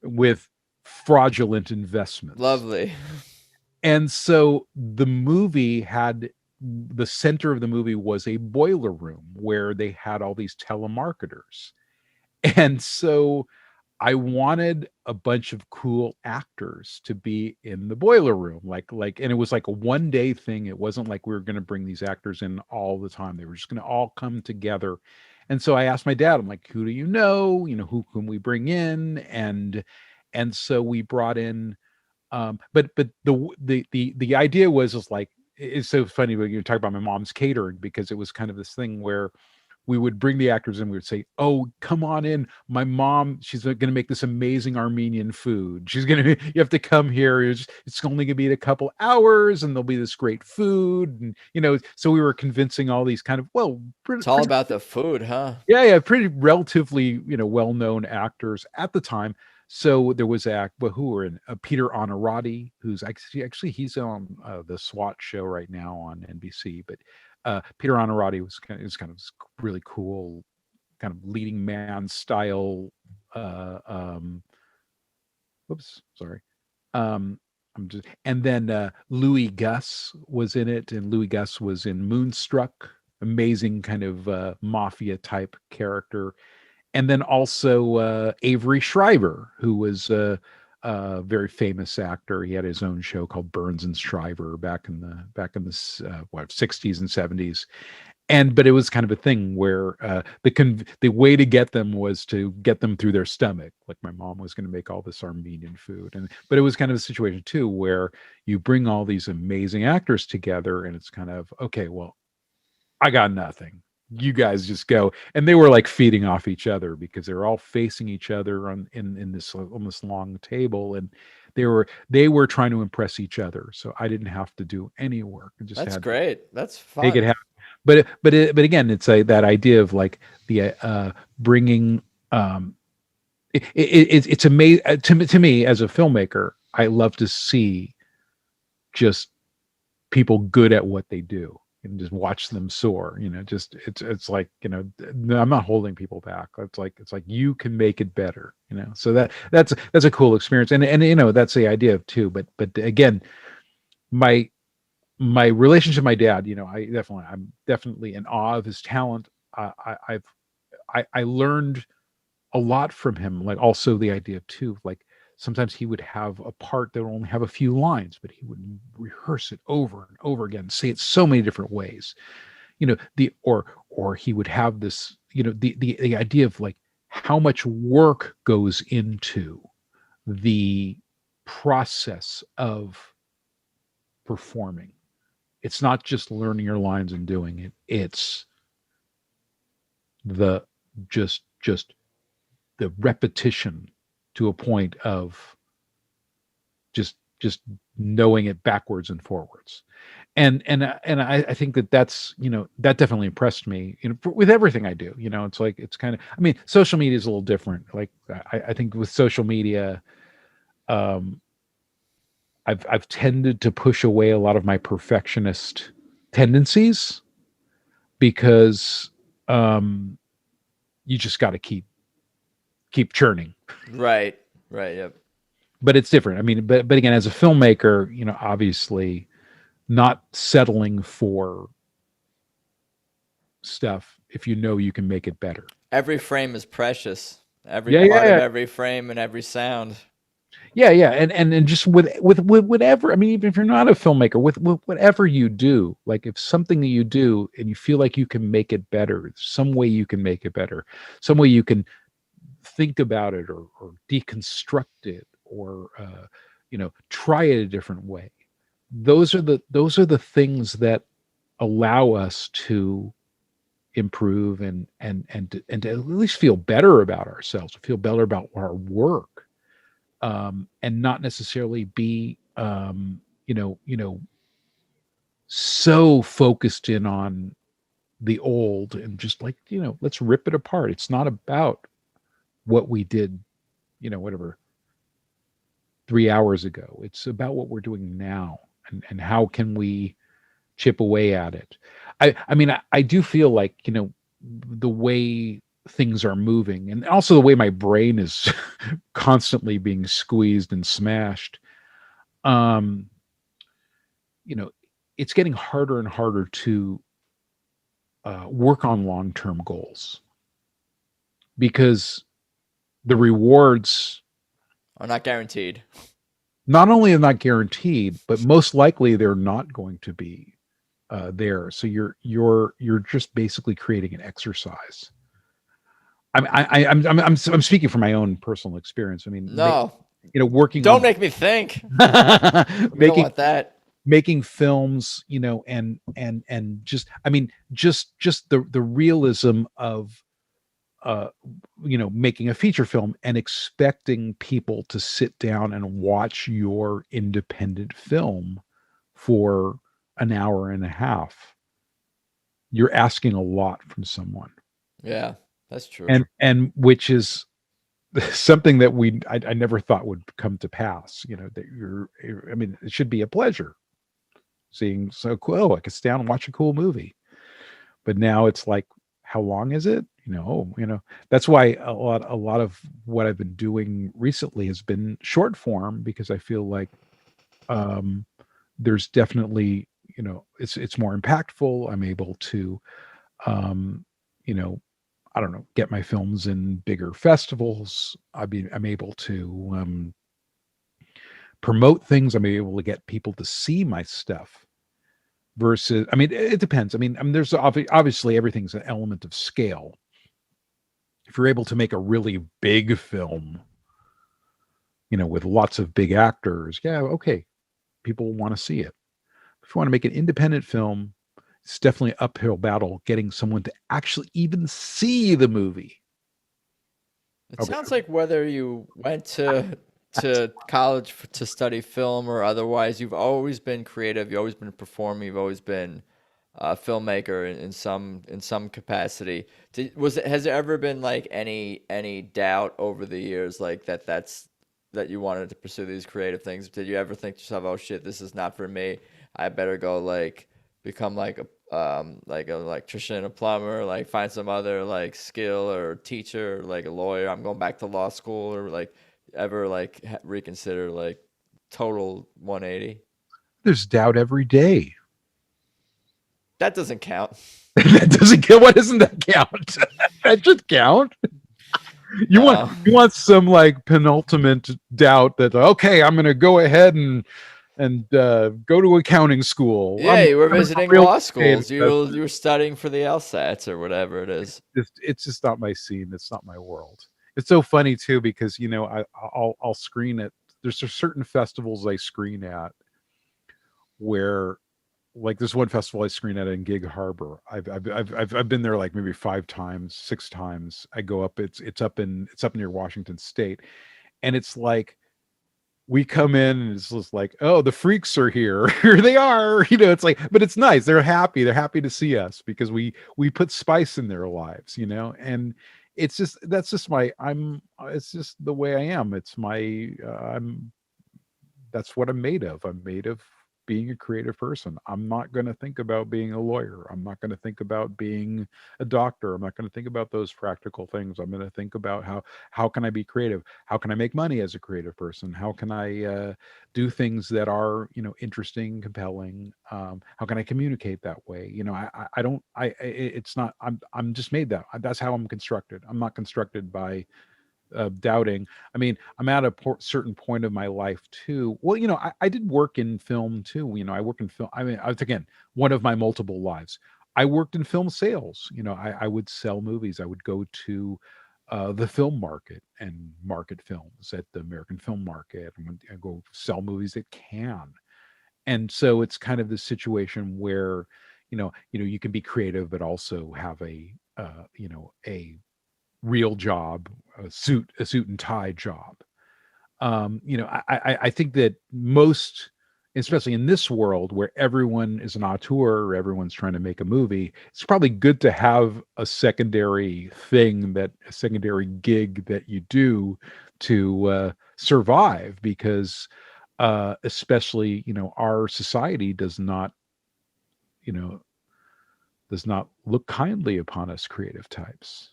with fraudulent investments. Lovely. And so the center of the movie was a boiler room where they had all these telemarketers. And so I wanted a bunch of cool actors to be in the boiler room, and it was like a one day thing. It wasn't like we were going to bring these actors in all the time. They were just going to all come together. And so I asked my dad, I'm like, who do you know? Who can we bring in? And so we brought in, but the idea was just like, it's so funny when you talk about my mom's catering, because it was kind of this thing where we would bring the actors in. We would say, "Oh, come on in. My mom, she's going to make this amazing Armenian food. She's going to, you have to come here. It's only going to be in a couple hours, and there'll be this great food." And so we were convincing all these kind of It's all about the food, huh? yeah, pretty relatively well-known actors at the time. So there was who were in Peter Honorati, who's actually he's on the SWAT show right now on NBC. But Peter Honorati is kind of this really cool, kind of leading man style. Whoops, sorry. And then Louis Gus was in it, and Louis Gus was in Moonstruck, amazing kind of mafia type character. And then also Avery Schreiber, who was a very famous actor. He had his own show called Burns and Schreiber back in the 60s and 70s. But it was kind of a thing where the way to get them was to get them through their stomach. Like my mom was going to make all this Armenian food, but it was kind of a situation too where you bring all these amazing actors together, and it's kind of, okay, well, I got nothing. You guys just go. And they were like feeding off each other because they were all facing each other in this almost long table, and they were trying to impress each other. So I didn't have to do any work. I just That's had to great. That's make it fun. happen. But again, it's that idea of like the bringing it's amazing to me as a filmmaker. I love to see just people good at what they do and just watch them soar. Just it's like, I'm not holding people back. It's like you can make it better. So that's a cool experience, and that's the idea too. But again, my relationship with my dad, I'm definitely in awe of his talent. I learned a lot from him. Like also the idea too, like sometimes he would have a part that would only have a few lines, but he would rehearse it over and over again, say it so many different ways. Or he would have this, the idea of like how much work goes into the process of performing. It's not just learning your lines and doing it. It's the just the repetition to a point of just knowing it backwards and forwards. And I think that's that definitely impressed me with everything I do. It's like, it's kind of, I mean, social media is a little different. Like I think with social media, um I've tended to push away a lot of my perfectionist tendencies because you just got to keep churning. Right. Right. Yep. But it's different. I mean, but again, as a filmmaker, obviously not settling for stuff if you know you can make it better. Every frame is precious. Every Yeah, part of yeah, every frame and every sound. yeah. And just with whatever. I mean, even if you're not a filmmaker, with whatever you do, like if something that you do and you feel like you can make it better, some way you can make it better, some way you can think about it or deconstruct it or try it a different way. Those are the things that allow us to improve and to at least feel better about ourselves, feel better about our work, and not necessarily be so focused in on the old and just like let's rip it apart. It's not about what we did, whatever 3 hours ago. It's about what we're doing now, and how can we chip away at it. I mean, I do feel like, the way things are moving, and also the way my brain is constantly being squeezed and smashed. Um, you know, it's getting harder and harder to work on long-term goals because the rewards Are not guaranteed. not only are not guaranteed, but most likely they're not going to be there. So you're just basically creating an exercise. I'm speaking from my own personal experience. I mean, No, working don't on make me think. We don't making want that. making films, and just I mean, just the realism of uh making a feature film and expecting people to sit down and watch your independent film for an hour and a half. You're asking a lot from someone, Yeah, that's true. and which is something that I never thought would come to pass. That I mean, it should be a pleasure seeing so cool. Oh, I could stay down and watch a cool movie. But now it's like, how long is it? That's why a lot of what I've been doing recently has been short form, because I feel like um, there's definitely, it's more impactful. I'm able to, um, you know, I don't know, get my films in bigger festivals. I'm able to promote things. I'm able to get people to see my stuff. Versus, I mean, it depends. I mean, there's obviously everything's an element of scale. If you're able to make a really big film, with lots of big actors, yeah, okay, people want to see it. If you want to make an independent film, it's definitely an uphill battle getting someone to actually even see the movie. It Okay. sounds like whether you went to college to study film or otherwise, you've always been creative. You've always been a performer. You've always been a filmmaker in some capacity. Has there ever been like any doubt over the years like that you wanted to pursue these creative things? Did you ever think to yourself, "Oh shit, this is not for me. I better go like become like an electrician, a plumber, like find some other like skill or teacher, like a lawyer. I'm going back to law school," or like ever like reconsider like total 180? There's doubt every day. That doesn't count. That doesn't count. What doesn't that count? That should count. You want No. you want some like penultimate doubt that, okay, I'm going to go ahead and go to accounting school. Yeah, you were I'm a visiting real law estate schools. investor. You were studying for the LSATs or whatever it is. It's just not my scene. It's not my world. It's so funny too because I'll screen it. There's certain festivals I screen at where, like, there's one festival I screen at in Gig Harbor. I've been there like maybe 5 times, 6 times. I go up. It's up near Washington State, and it's like we come in and it's just like, oh, the freaks are here. Here they are. It's like, but it's nice. They're happy. They're happy to see us because we put spice in their lives, and it's just that's just my I'm it's just the way I am. It's my I'm that's what I'm made of. I'm made of being a creative person. I'm not going to think about being a lawyer. I'm not going to think about being a doctor. I'm not going to think about those practical things. I'm going to think about how can I be creative? How can I make money as a creative person? How can I do things that are interesting, compelling? How can I communicate that way? I don't. It's not. I'm just made that. That's how I'm constructed. I'm not constructed by doubting. I mean, I'm at a certain point of my life too. Well, I did work in film too. I work in film. I mean, I was, again, one of my multiple lives. I worked in film sales. I would sell movies. I would go to the film market and market films at the American Film Market. I go sell movies at Cannes. And so it's kind of this situation where, you can be creative but also have a real job, a suit and tie job. I think that most, especially in this world where everyone is an auteur or everyone's trying to make a movie, it's probably good to have a secondary gig that you do to survive, because especially our society you know does not look kindly upon us creative types.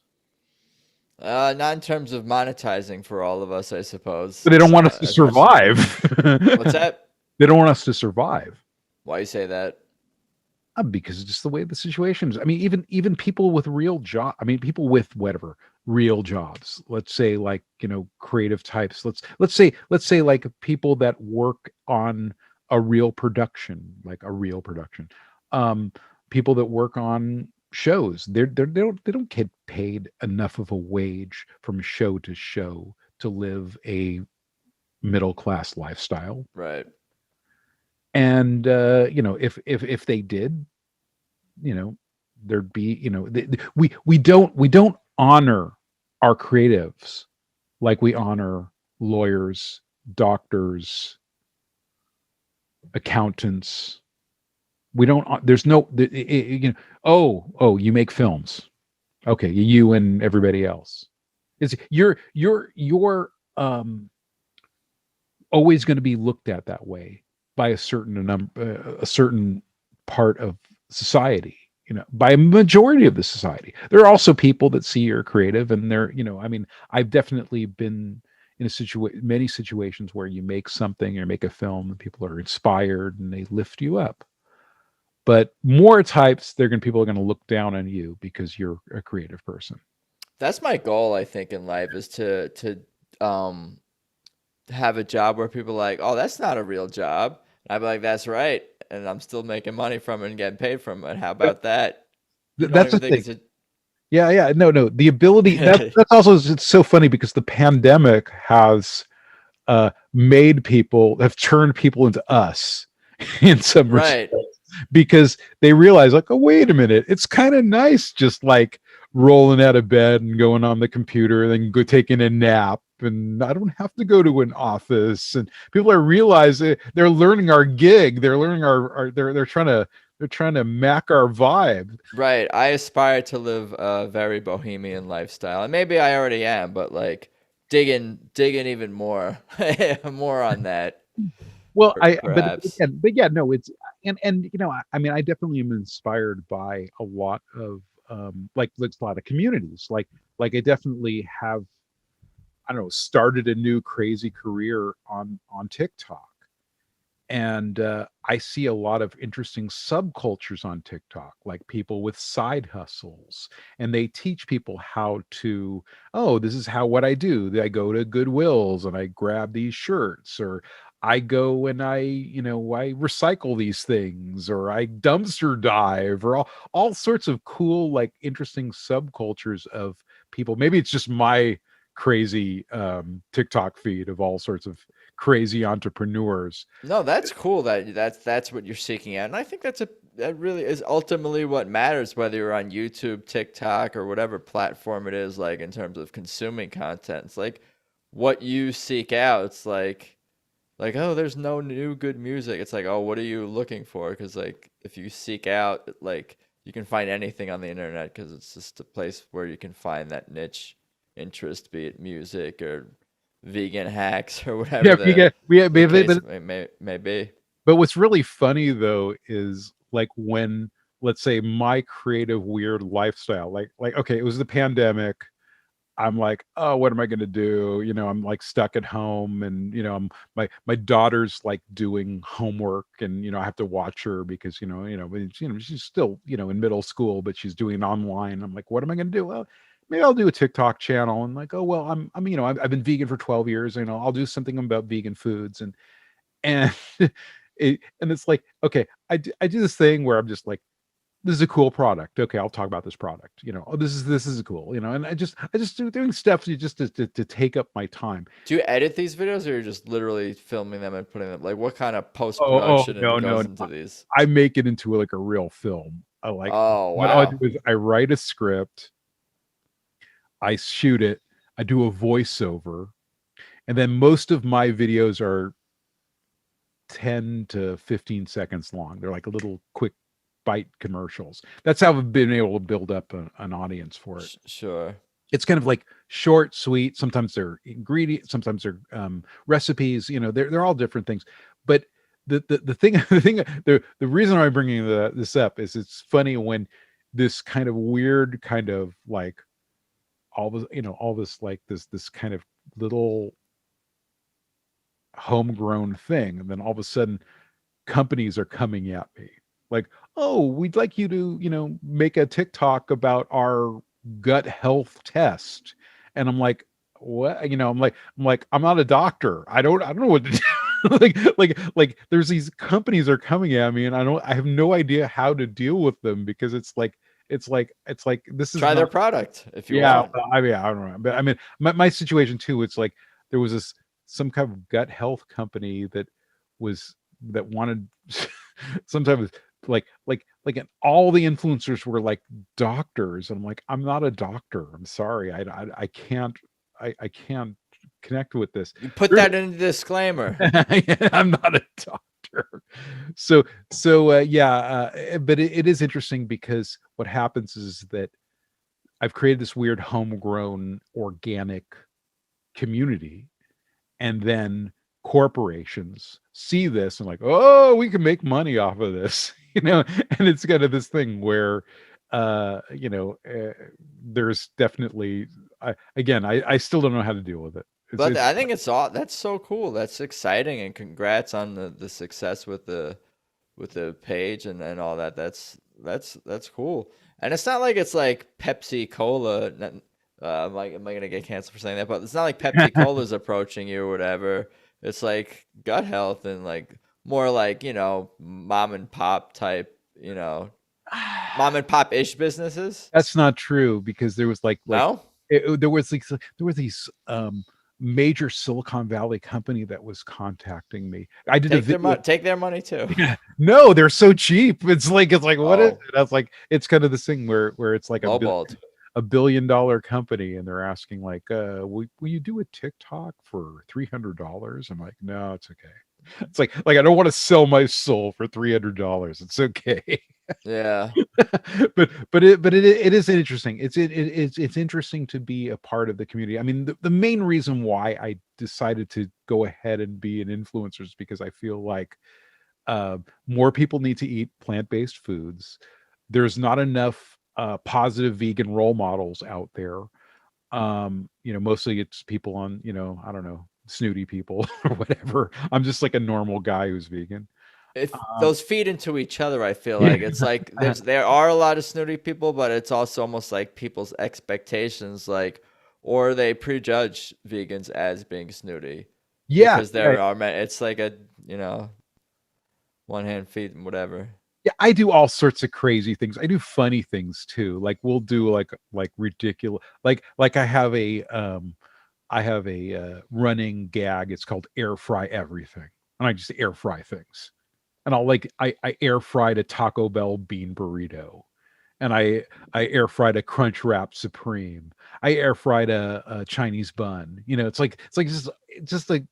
Not in terms of monetizing for all of us, I suppose. But they don't want us to As much. survive. What's that? They don't want us to survive. Why you say that? Because it's just the way the situation is. I mean, even people with real job. I mean, people with whatever real jobs. Let's say like creative types. Let's say like people that work on a real production, like a real production. Um, People that work on shows. They don't get paid enough of a wage from show to show to live a middle class lifestyle. Right. And if they did, you know there'd be we don't honor our creatives like we honor lawyers, doctors, accountants. We don't there's no oh, you make films. Okay, you and everybody else. It's you're always going to be looked at that way by a certain part of society, by a majority of the society. There are also people that see you're creative, and I mean, I've definitely been in many situations where you make something or make a film and people are inspired and they lift you up. But more types, people are going to look down on you because you're a creative person. That's my goal, I think, in life is to um have a job where people are like, oh, that's not a real job. And I'd be like, that's right. And I'm still making money from it and getting paid from it. How But about that? You don't that's the even think thing. it's a Yeah, no. The ability, that's also, it's so funny because the pandemic has have turned people into us in some respects, right. because they realize like, oh, wait a minute, it's kind of nice just like rolling out of bed and going on the computer and then go taking a nap, and I don't have to go to an office. And people are realizing they're learning our gig, they're learning our they're trying to mac our vibe. Right. I aspire to live a very bohemian lifestyle. And maybe I already am, but like digging even more more on that Well, perhaps. but yeah, no, it's and I mean, I definitely am inspired by a lot of like a lot of communities. Like I definitely have, I don't know, started a new crazy career on TikTok. And I see a lot of interesting subcultures on TikTok, like people with side hustles, and they teach people how to. Oh, this is what I do. I go to Goodwills and I grab these shirts, or I go and I recycle these things, or I dumpster dive, or all sorts of cool, like interesting subcultures of people. Maybe it's just my crazy TikTok feed of all sorts of crazy entrepreneurs. No, that's cool that's what you're seeking out. And I think that really is ultimately what matters, whether you're on YouTube, TikTok, or whatever platform it is, like in terms of consuming content. It's like what you seek out. It's like, oh, there's no new good music. It's like, oh, what are you looking for? Because like if you seek out, like you can find anything on the internet because it's just a place where you can find that niche interest, be it music or vegan hacks or whatever Yeah, if you get yeah, the but case may be. what's really funny though is like when, let's say, my creative weird lifestyle, like okay, it was the pandemic. I'm like, oh, what am I going to do? I'm like stuck at home, and my daughter's like doing homework, and I have to watch her because she's still in middle school, but she's doing online. I'm like, what am I going to do? Well, maybe I'll do a TikTok channel, and like, oh well, I've been vegan for 12 years. I'll do something about vegan foods, and it's like, okay, I do this thing where I'm just like, this is a cool product. Okay, I'll talk about this product. Oh, this is cool. And I just doing stuff to take up my time. Do you edit these videos or you're just literally filming them and putting them? Like, what kind of post Oh production no, goes no, into these? I make it into like a real film. I like Oh, what I do wow. is I write a script, I shoot it, I do a voiceover, and then most of my videos are 10 to 15 seconds long. They're like little quick bite commercials. That's how I've been able to build up an audience for it. Sure. It's kind of like short, sweet. Sometimes they're ingredients, sometimes they're recipes. They're all different things. But the thing the reason I'm bringing this up is it's funny when this kind of weird kind of like all this like this kind of little homegrown thing, and then all of a sudden companies are coming at me like, oh, we'd like you to make a TikTok about our gut health test. And I'm like, what? I'm not a doctor. I don't know what to do. like there's these companies are coming at me, and I have no idea how to deal with them, because it's like this is Try their not. product if you Yeah, want. I mean, I don't know, but I mean, my situation too. It's like there was this some kind of gut health company that wanted some type of and all the influencers were like doctors, and I'm like, I'm not a doctor. I'm sorry, I can't I can't connect with this. You put There's- that in the disclaimer. I'm not a doctor. But it is interesting because what happens is that I've created this weird homegrown organic community, and then corporations see this and like, oh, we can make money off of this, and it's kind of this thing where there's definitely I still don't know how to deal with it. But It's I think it's all that's so cool. That's exciting, and congrats on the success with the page and all that. That's cool. And it's not like it's like Pepsi Cola. Am I gonna get canceled for saying that? But it's not like Pepsi Cola's approaching you or whatever. It's like gut health and like more like mom and pop type, mom and pop ish businesses. that's not true, because there was No, there were these major Silicon Valley company that was contacting me. I did a take their video. money. Take their money too. Yeah. No, they're so cheap. It's like what is Oh, it? I was like, it's kind of this thing where it's like lowballed. a $1 billion company, and they're asking like, will you do a TikTok for $300? I'm like, no, it's okay. It's like I don't want to sell my soul for $300. It's okay. Yeah. But it is interesting. It's interesting to be a part of the community. I mean, the main reason why I decided to go ahead and be an influencer is because I feel like more people need to eat plant-based foods. There's not enough positive vegan role models out there. Mostly it's people on, I don't know, snooty people or whatever. I'm just like a normal guy who's vegan. If Um, those feed into each other, I feel like it's like there are a lot of snooty people, but it's also almost like people's expectations, like, or they prejudge vegans as being snooty yeah, because yeah, there are it's like a one hand feed and whatever. yeah. I do all sorts of crazy things. I do funny things too. Like we'll do like ridiculous, like I have a running gag. It's called air fry everything, and I just air fry things. And I air fried a Taco Bell bean burrito, and I air fried a Crunch Wrap Supreme. I air fried a Chinese bun. It's like just like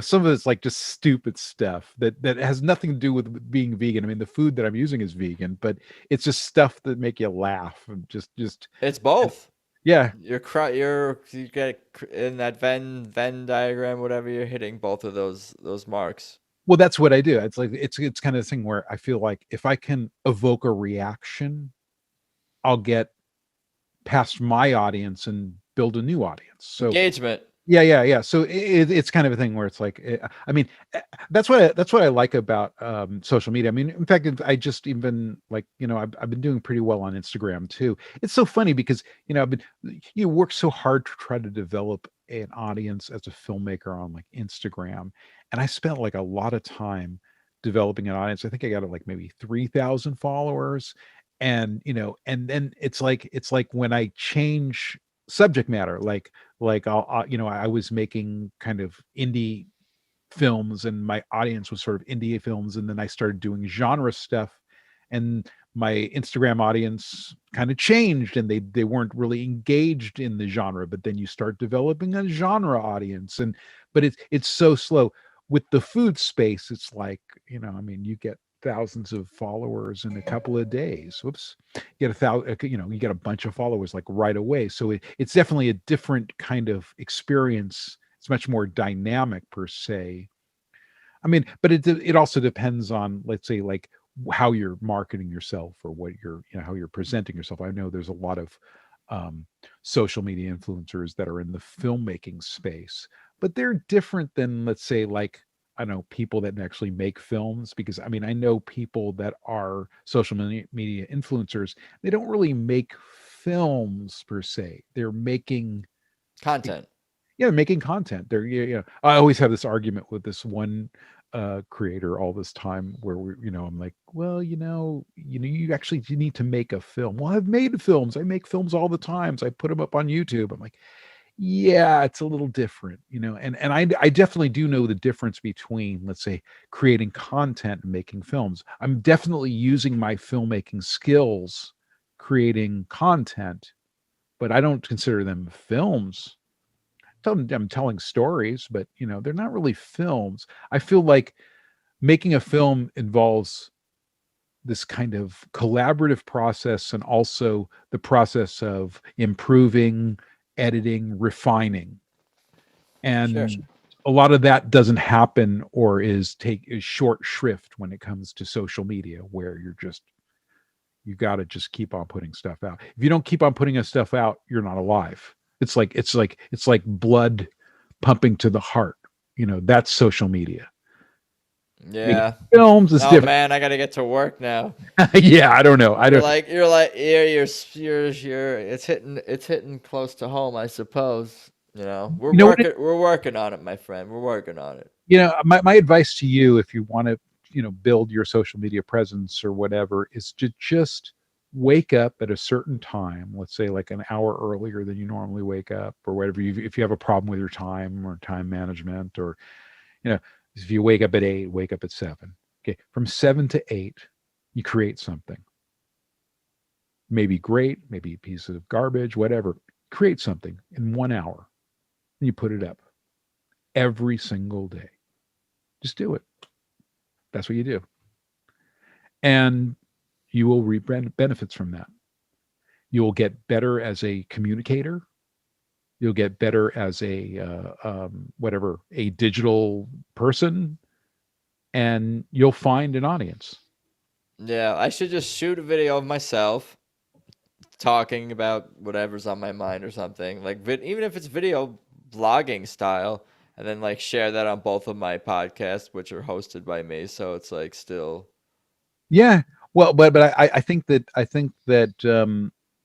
some of it's like just stupid stuff that has nothing to do with being vegan. I mean, the food that I'm using is vegan, but it's just stuff that make you laugh, and just It's both. yeah. You get in that Venn diagram, whatever, you're hitting both of those marks. Well, that's what I do. It's like it's kind of the thing where I feel like if I can evoke a reaction, I'll get past my audience and build a new audience. So Engagement. yeah. So it's kind of a thing where it's like, I mean, that's what I like about social media. I mean, in fact, I just even like, I've been doing pretty well on Instagram too. It's so funny because you work so hard to try to develop an audience as a filmmaker on like Instagram, and I spent like a lot of time developing an audience. I think I got like maybe 3,000 followers, and then it's like when I change subject matter, like I was making kind of indie films, and my audience was sort of indie films, and then I started doing genre stuff, and my Instagram audience kind of changed, and they weren't really engaged in the genre. But then you start developing a genre audience, and but it's so slow. With the food space, it's like, I mean, you get thousands of followers in a couple of days. Whoops. You get a thousand, you get a bunch of followers like right away. So it's definitely a different kind of experience. It's much more dynamic per se. I mean, but it also depends on, let's say, like how you're marketing yourself, or what how you're presenting yourself. I know there's a lot of um, social media influencers that are in the filmmaking space, but they're different than, let's say, like, I don't know, people that actually make films. Because I mean, I know people that are social media influencers. They don't really make films per se. They're making, Content. yeah, making content. They're, I always have this argument with this one creator all this time, where I'm like, well, you need to make a film. Well, I've made films. I make films all the time. So I put them up on YouTube. I'm like, yeah, it's a little different, and I definitely do know the difference between, let's say, creating content and making films. I'm definitely using my filmmaking skills creating content, but I don't consider them films. I'm telling stories, but they're not really films. I feel like making a film involves this kind of collaborative process, and also the process of improving, editing, refining. Sure. And a lot of that doesn't happen, or is short shrift when it comes to social media, where you got to just keep on putting stuff out. If you don't keep on putting stuff out, you're not alive. It's like blood pumping to the heart. That's social media. Making Yeah. films is Oh different. man, I gotta get to work now. Yeah, I don't know. I don't. Yeah, you're. It's hitting close to home, I suppose. We're You know what? working on it, my friend. We're working on it. My advice to you, if you want to, build your social media presence or whatever, is to just wake up at a certain time. Let's say like an hour earlier than you normally wake up, or whatever. If you have a problem with your time or time management, or you know, if you wake up at 8, wake up at 7. Okay, from 7 to 8, you create something. Maybe great, maybe a piece of garbage, whatever. Create something in 1 hour, and you put it up every single day. Just do it. That's what you do. And you will reap benefits from that. You'll get better as a communicator. You'll get better as a digital person, and you'll find an audience. Yeah, I should just shoot a video of myself talking about whatever's on my mind or something. Like even if it's video blogging style, and then like share that on both of my podcasts, which are hosted by me. So it's like still. Yeah. Well, but I think that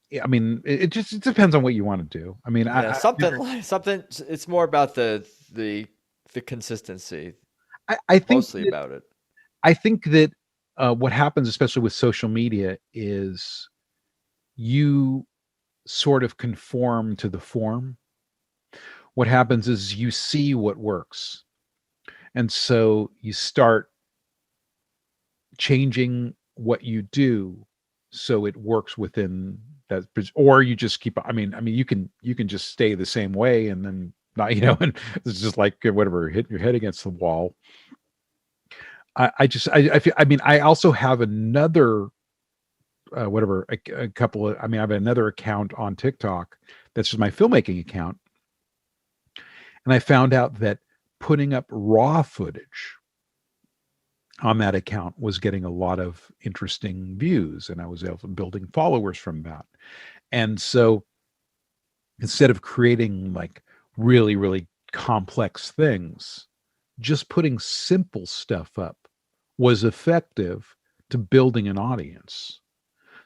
yeah, I mean, it depends on what you want to do. I mean, Yeah, something. It's more about the consistency, I think mostly about it. I think that what happens, especially with social media, is you sort of conform to the form. What happens is you see what works, and so you start changing what you do so it works within that. Or you just keep. I mean, you can just stay the same way, and then not, and it's just like whatever, hitting your head against the wall. I feel, I mean, I also have another whatever, a couple of, I mean, I have another account on TikTok that's just my filmmaking account, and I found out that putting up raw footage on that account was getting a lot of interesting views, and I was able to building followers from that. And so instead of creating like really really complex things, just putting simple stuff up was effective to building an audience.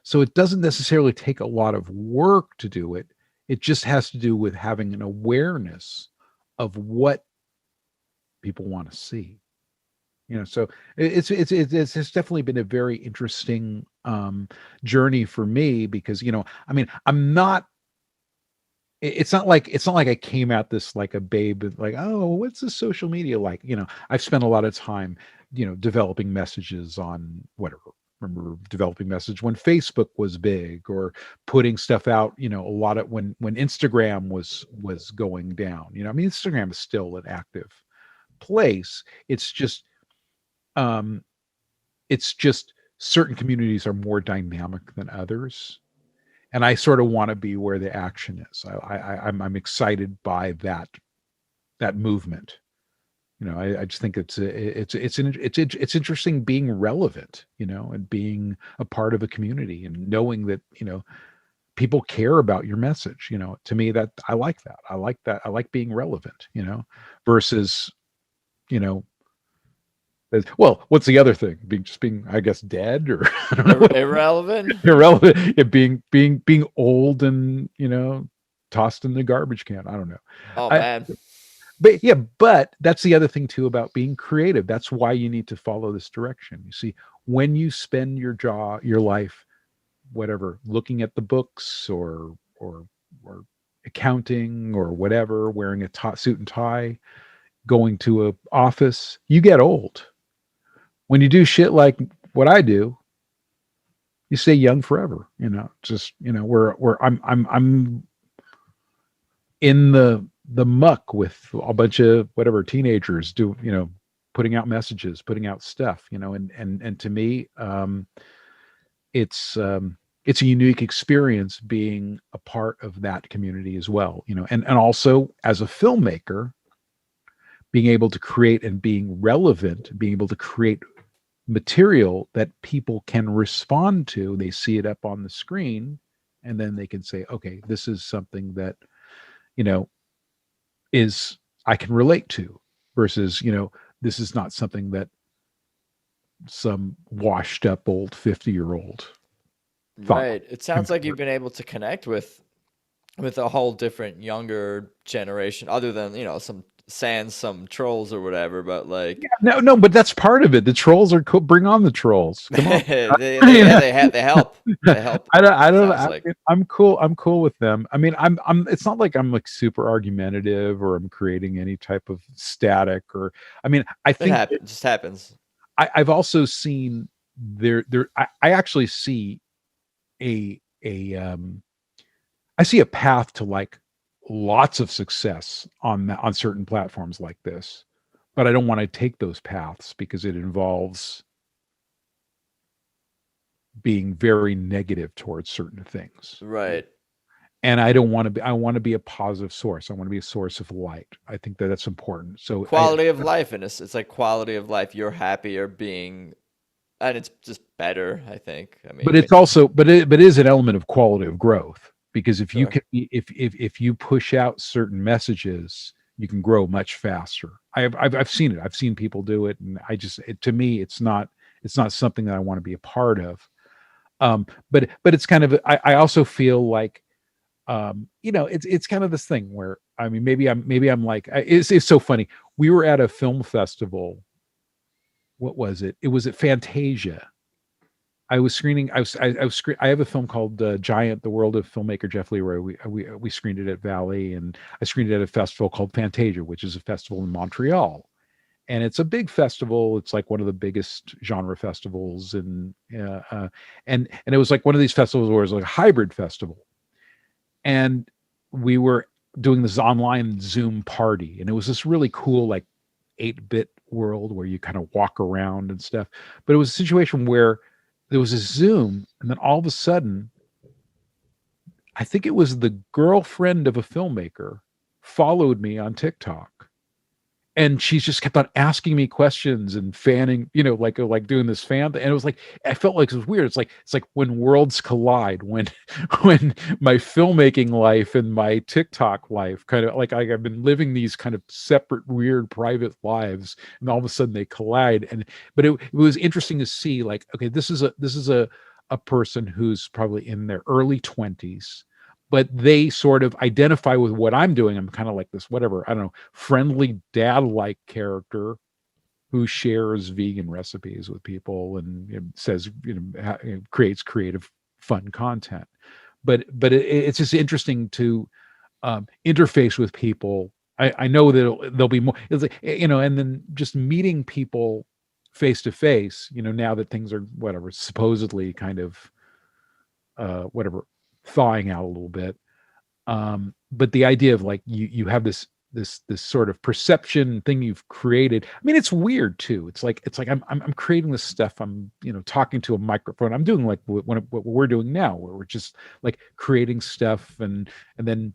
So it doesn't necessarily take a lot of work to do it. It just has to do with having an awareness of what people want to see. So it's definitely been a very interesting journey for me, because I mean, I'm not. It's not like I came at this like a babe, like, oh, what's the social media like? I've spent a lot of time, developing messages on whatever, remember developing message when Facebook was big, or putting stuff out, a lot of when Instagram was going down. I mean, Instagram is still an active place. Um it's just certain communities are more dynamic than others, and I sort of want to be where the action is. I'm excited by that movement. I just think it's interesting being relevant, and being a part of a community, and knowing that people care about your message. To me, that I like that. I like that. I like being relevant. Versus you know well, what's the other thing? Being, I guess, dead, or I don't know, Irrelevant. irrelevant. Yeah, being old and tossed in the garbage can. I don't know. Oh I, man. but yeah, but that's the other thing too about being creative. That's why you need to follow this direction. You see, when you spend your life, whatever, looking at the books, or accounting, or whatever, wearing a suit and tie, going to a office, you get old. When you do shit like what I do, you stay young forever. Just where I'm in the muck with a bunch of whatever teenagers do, putting out messages, putting out stuff, and to me, it's a unique experience being a part of that community as well, and also as a filmmaker, being able to create and being relevant, being able to create material that people can respond to. They see it up on the screen, and then they can say, okay, this is something that you know is I can relate to, versus this is not something that some washed up old 50-year-old thought. Right. It sounds like you've been able to connect with a whole different younger generation, other than some trolls or whatever. But like, No, but that's part of it. The trolls are cool. Bring on the trolls. Come on. they help. They help. I don't. Sounds like. I'm cool. I'm cool with them. I mean, It's not like I'm like super argumentative, or I'm creating any type of static. Or I mean, I It think happens. Just happens. I've also seen I actually see a I see a path to like lots of success on certain platforms like this, but I don't want to take those paths because it involves being very negative towards certain things. Right. And I don't want to be. I want to be a positive source. I want to be a source of light. I think that that's important. So Quality of life, and it's like quality of life. You're happier being, and it's just better. I think. I mean, but it's also but it is an element of quality of growth, because if you sure. can if you push out certain messages, you can grow much faster. I've seen it. I've seen people do it, and to me, it's not something that I want to be a part of. But it's kind of, I also feel like, it's kind of this thing where, I mean, maybe I'm like, it's so funny. We were at a film festival. What was it? It was at Fantasia. I was screening. I have a film called Giant: The World of Filmmaker Jeff Leroy. We screened it at Valley, and I screened it at a festival called Fantasia, which is a festival in Montreal, and it's a big festival. It's like one of the biggest genre festivals, and it was like one of these festivals where it was like a hybrid festival, and we were doing this online Zoom party, and it was this really cool, like, 8-bit world where you kind of walk around and stuff. But it was a situation where there was a Zoom, and then all of a sudden, I think it was the girlfriend of a filmmaker followed me on TikTok, and she just kept on asking me questions and fanning, like doing this fan thing. And it was like, I felt like it was weird. It's like when worlds collide, when when my filmmaking life and my TikTok life kind of like, I've been living these kind of separate, weird, private lives, and all of a sudden they collide. But it was interesting to see, like, okay, this is a person who's probably in their early 20s, but they sort of identify with what I'm doing. I'm kind of like this, whatever, I don't know, friendly dad-like character who shares vegan recipes with people, and says, creates creative, fun content. But it's just interesting to interface with people. I know that there'll be more. It's like, and then just meeting people face to face, now that things are whatever supposedly kind of whatever thawing out a little bit. But the idea of like you have this sort of perception thing you've created. I mean, it's weird too. It's like I'm creating this stuff. I'm talking to a microphone. I'm doing like what we're doing now, where we're just like creating stuff and then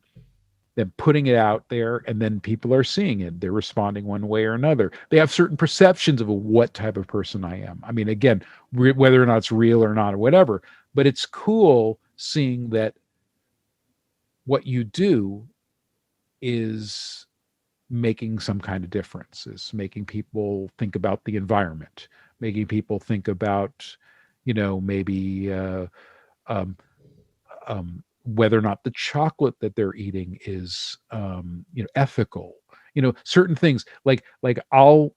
putting it out there, and then people are seeing it. They're responding one way or another. They have certain perceptions of what type of person I am. I mean, again, whether or not it's real or not or whatever, but it's cool seeing that what you do is making some kind of difference, is making people think about the environment, making people think about, maybe um, whether or not the chocolate that they're eating is, ethical. Certain things like I'll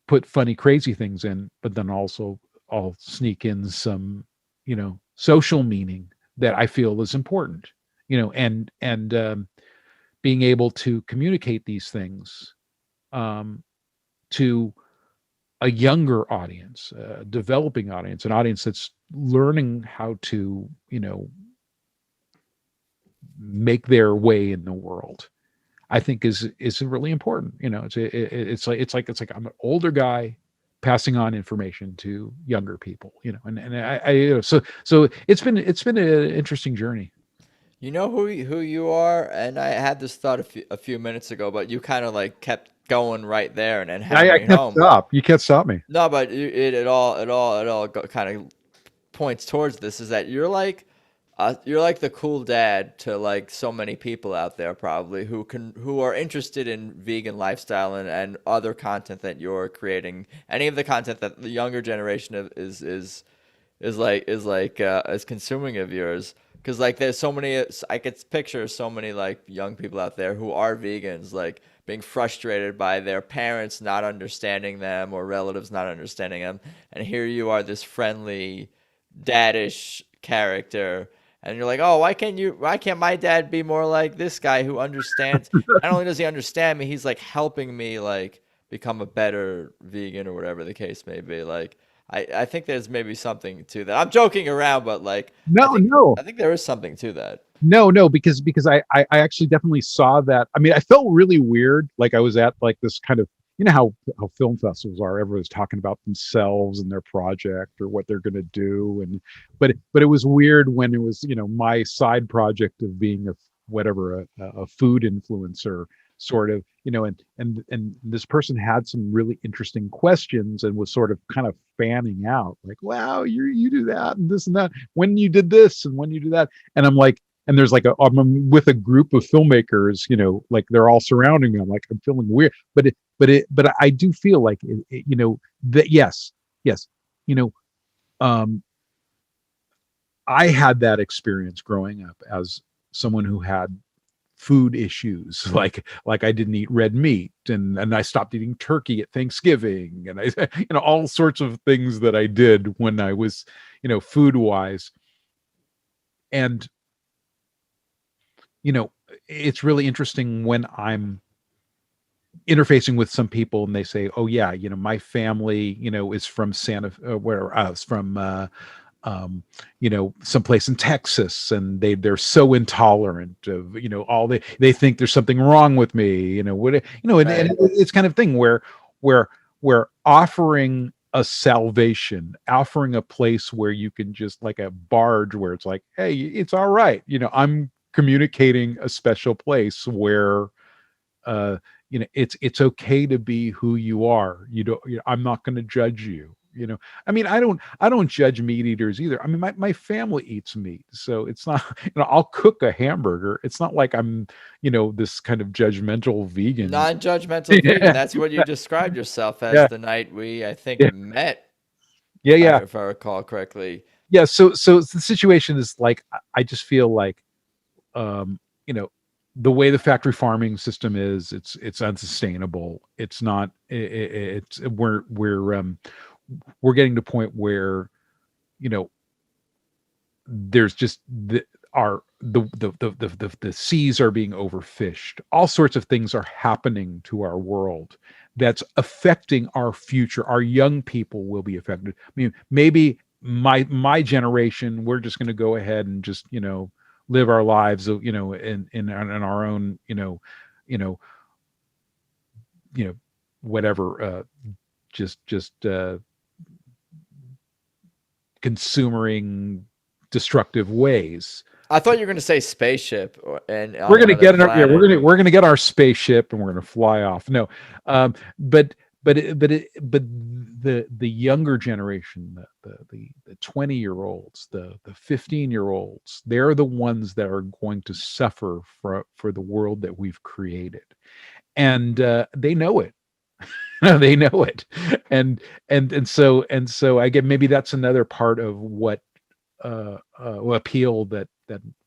put funny, crazy things in, but then also I'll sneak in some, social meaning that I feel is important, and being able to communicate these things to a younger audience, a developing audience, an audience that's learning how to, make their way in the world, I think is really important. It's like I'm an older guy passing on information to younger people, and so it's been an interesting journey. You know who you are, and I had this thought a few minutes ago, but you kind of like kept going right there and I hammering it can't home. stop. You can't stop me. No, but it all kind of points towards this is that you're like the cool dad to like so many people out there probably who are interested in vegan lifestyle and other content that you're creating. Any of the content that the younger generation is consuming of yours. Because like there's so many, I could picture so many like young people out there who are vegans, like being frustrated by their parents not understanding them or relatives not understanding them, and here you are, this friendly, daddish character, and you're like, oh, why can't my dad be more like this guy who understands? Not only does he understand me, he's like helping me like become a better vegan or whatever the case may be. Like I think there's maybe something to that. I'm joking around, but like I No, think no, I think there is something to that. no, because I actually definitely saw that. I mean, I felt really weird. Like I was at like this kind of, how film festivals are. Everyone's talking about themselves and their project or what they're going to do, and but it was weird when it was, my side project of being a whatever a food influencer sort of, and this person had some really interesting questions and was sort of kind of fanning out like, wow, you do that and this and that, when you did this and when you do that, and I'm like, and there's like I'm with a group of filmmakers, like they're all surrounding me. I'm like, I'm feeling weird, but I do feel like that yes, you know um I had that experience growing up as someone who had food issues, like I didn't eat red meat, and I stopped eating turkey at Thanksgiving, and I all sorts of things that I did when I was, food wise. And it's really interesting when I'm interfacing with some people and they say, oh yeah, my family, is from Santa where I was from, someplace in Texas, and they're so intolerant of, all they think there's something wrong with me, and Right. it's kind of thing where where offering a salvation, offering a place where you can just like a barge where it's like, hey, it's all right, I'm communicating a special place where uh it's okay to be who you are. I'm not going to judge you. I mean, I don't judge meat eaters either. I mean, my family eats meat, so it's not, I'll cook a hamburger. It's not like I'm, this kind of judgmental vegan. Non-judgmental vegan. Yeah, That's what you described yourself as yeah, the night we, I think, yeah, met, yeah, yeah, if I recall correctly. yeah. So the situation is like, I just feel like, um you know the way the factory farming system is, it's unsustainable. It's not, it's we're getting to a point where, you know there's just are the seas are being overfished. All sorts of things are happening to our world that's affecting our future. Our young people will be affected. I mean, maybe my generation, we're just going to go ahead and just live our lives, in our own, you know, you know, whatever, just consumering destructive ways. I thought you were going to say spaceship and We're on gonna another get in our, yeah, planet. we're gonna get our spaceship and we're gonna fly off. No, but the younger generation, the 20-year-olds, the 15-year-olds, they're the ones that are going to suffer for the world that we've created, and they know it. They know it, and so I get, maybe that's another part of what appeal that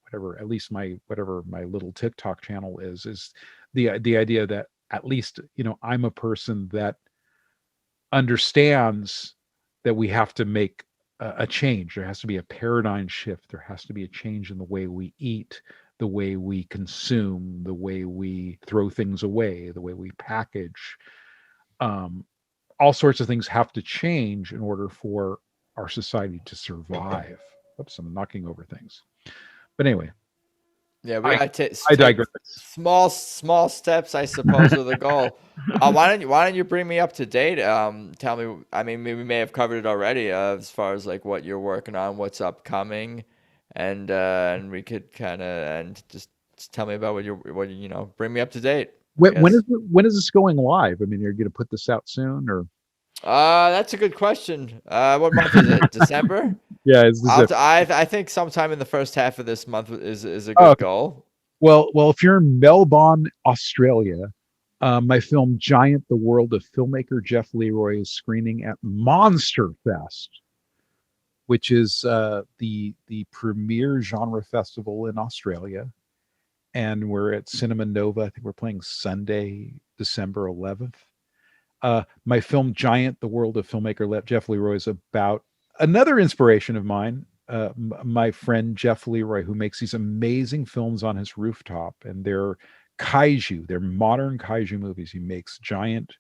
whatever, at least my, whatever my little TikTok channel is the idea that at least I'm a person that understands that we have to make a change. There has to be a paradigm shift. There has to be a change in the way we eat, the way we consume, the way we throw things away, the way we package. Um, all sorts of things have to change in order for our society to survive. Oops, I'm knocking over things. But anyway, Yeah, we I gotta I take digress. small steps, I suppose, with the goal. Why don't you bring me up to date? Tell me. I mean, we may have covered it already, as far as like what you're working on, what's upcoming, and we could kind of and just tell me about bring me up to date, I guess. When is this going live? I mean, you're going to put this out soon, or That's a good question. What month is it? December? yeah, is this it? I think sometime in the first half of this month is a Oh, good okay. goal. Well, if you're in Melbourne, Australia, my film Giant: The World of Filmmaker Jeff Leroy is screening at Monster Fest, which is the premier genre festival in Australia. And we're at Cinema Nova. I think we're playing Sunday, December 11th. My film Giant: The World of Filmmaker Jeff Leroy is about another inspiration of mine. My friend Jeff Leroy, who makes these amazing films on his rooftop, and they're kaiju. They're modern kaiju movies. He makes giant.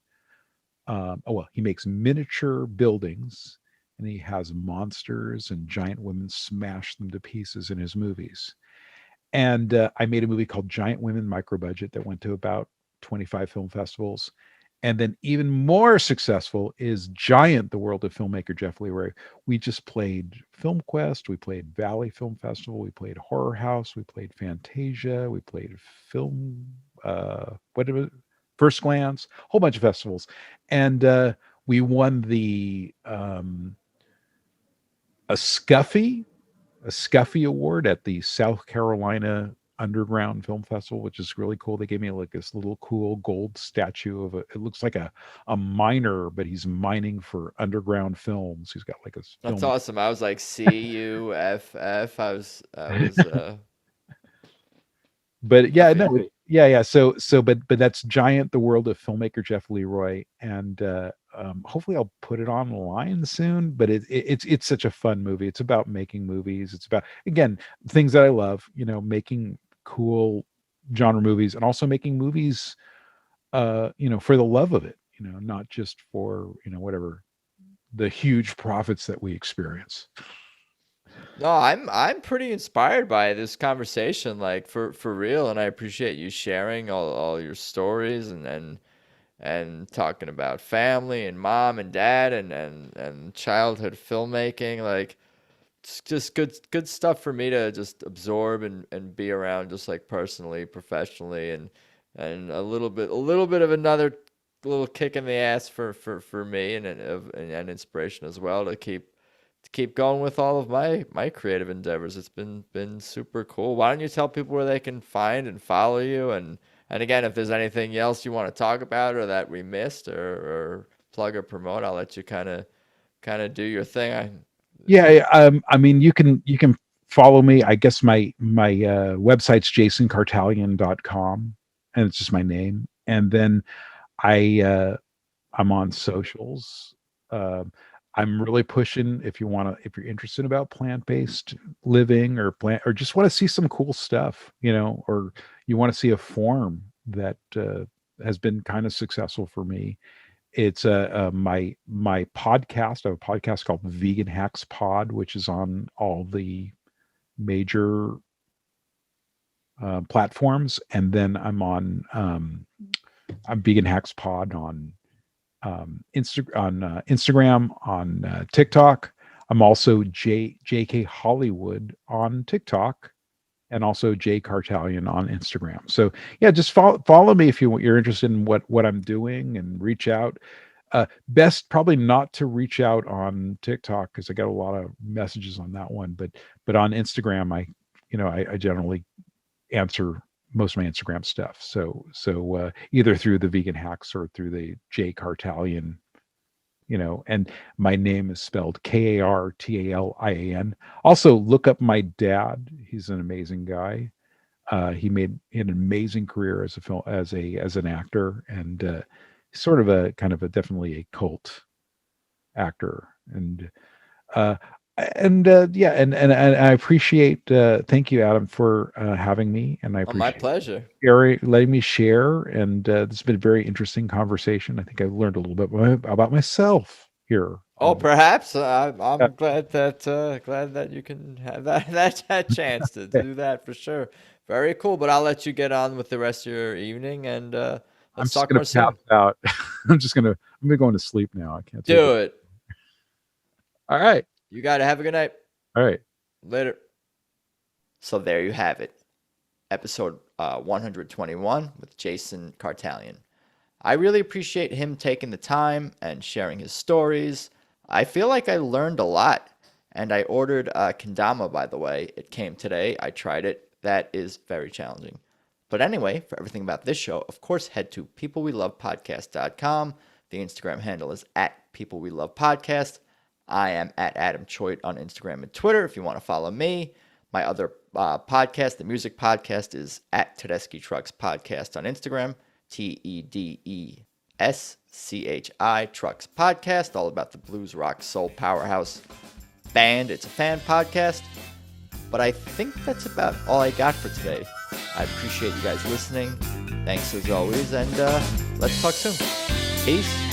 He makes miniature buildings, and he has monsters and giant women smash them to pieces in his movies. And I made a movie called Giant Women, micro budget, that went to about 25 film festivals. And then even more successful is Giant: The World of Filmmaker Jeff Leroy. We just played Film Quest, we played Valley Film Festival, we played Horror House, we played Fantasia, we played Film, what was it? First Glance, a whole bunch of festivals. And we won a Scuffy a Scuffy Award at the South Carolina Underground Film Festival, which is really cool. They gave me like this little cool gold statue of it looks like a miner, but he's mining for underground films. He's got like a That's film. awesome. I was like CUFF. I was But I yeah, feel no, yeah. But that's Giant: The World of Filmmaker Jeff Leroy, and hopefully I'll put it online soon. But it's such a fun movie. It's about making movies. It's about, again, things that I love. Making cool genre movies, and also making movies, for the love of it. Not just for whatever the huge profits that we experience. No, I'm pretty inspired by this conversation, like for real, and I appreciate you sharing all your stories and talking about family and mom and dad and childhood filmmaking. Like it's just good stuff for me to just absorb and be around, just like personally, professionally, and a little bit of another little kick in the ass for me and inspiration as well to keep going with all of my creative endeavors. It's been super cool. Why don't you tell people where they can find and follow you, and again, if there's anything else you want to talk about or that we missed or plug or promote, I'll let you kind of do your thing. Yeah, I mean, you can follow me. I guess my website's jasonkartalian.com, and it's just my name. And then I I'm on socials. Um I'm really pushing if you're interested about plant-based living or just want to see some cool stuff, or you want to see a form that has been kind of successful for me. It's my podcast. I have a podcast called Vegan Hacks Pod, which is on all the major platforms, and then I'm Vegan Hacks Pod on Instagram, on TikTok. I'm also JK Hollywood on TikTok, and also J Kartalian on Instagram. So yeah, just follow me if you're interested in what I'm doing, and reach out. Best probably not to reach out on TikTok because I got a lot of messages on that one, but on Instagram, I generally answer most of my Instagram stuff. So either through the Vegan Hacks or through the J Kartalian, and my name is spelled Kartalian. Also, look up my dad. He's an amazing guy. He made an amazing career as an actor, and sort of a kind of a definitely a cult actor. And I appreciate. Thank you, Adam, for having me, and I Oh, my appreciate pleasure. Gary letting me share. And this has been a very interesting conversation. I think I've learned a little bit about myself here. Oh, perhaps I'm Uh, glad that you can have that chance to do that for sure. Very cool. But I'll let you get on with the rest of your evening, and I'm let's just talk gonna more pass soon. out. I'm gonna go into sleep now. I can't take it. Do it. All right. You got to have a good night. All right. Later. So there you have it, episode 121 with Jason Kartalian. I really appreciate him taking the time and sharing his stories. I feel like I learned a lot. And I ordered Kendama, by the way. It came today. I tried it. That is very challenging. But anyway, for everything about this show, of course, head to peoplewelovepodcast.com. The Instagram handle is at peoplewelovepodcast. I am at Adam Choit on Instagram and Twitter if you want to follow me. My other podcast, the music podcast, is at Tedeschi Trucks Podcast on Instagram. TEDESCHI Trucks Podcast, all about the blues rock soul powerhouse band. It's a fan podcast. But I think that's about all I got for today. I appreciate you guys listening. Thanks as always, and let's talk soon. Peace.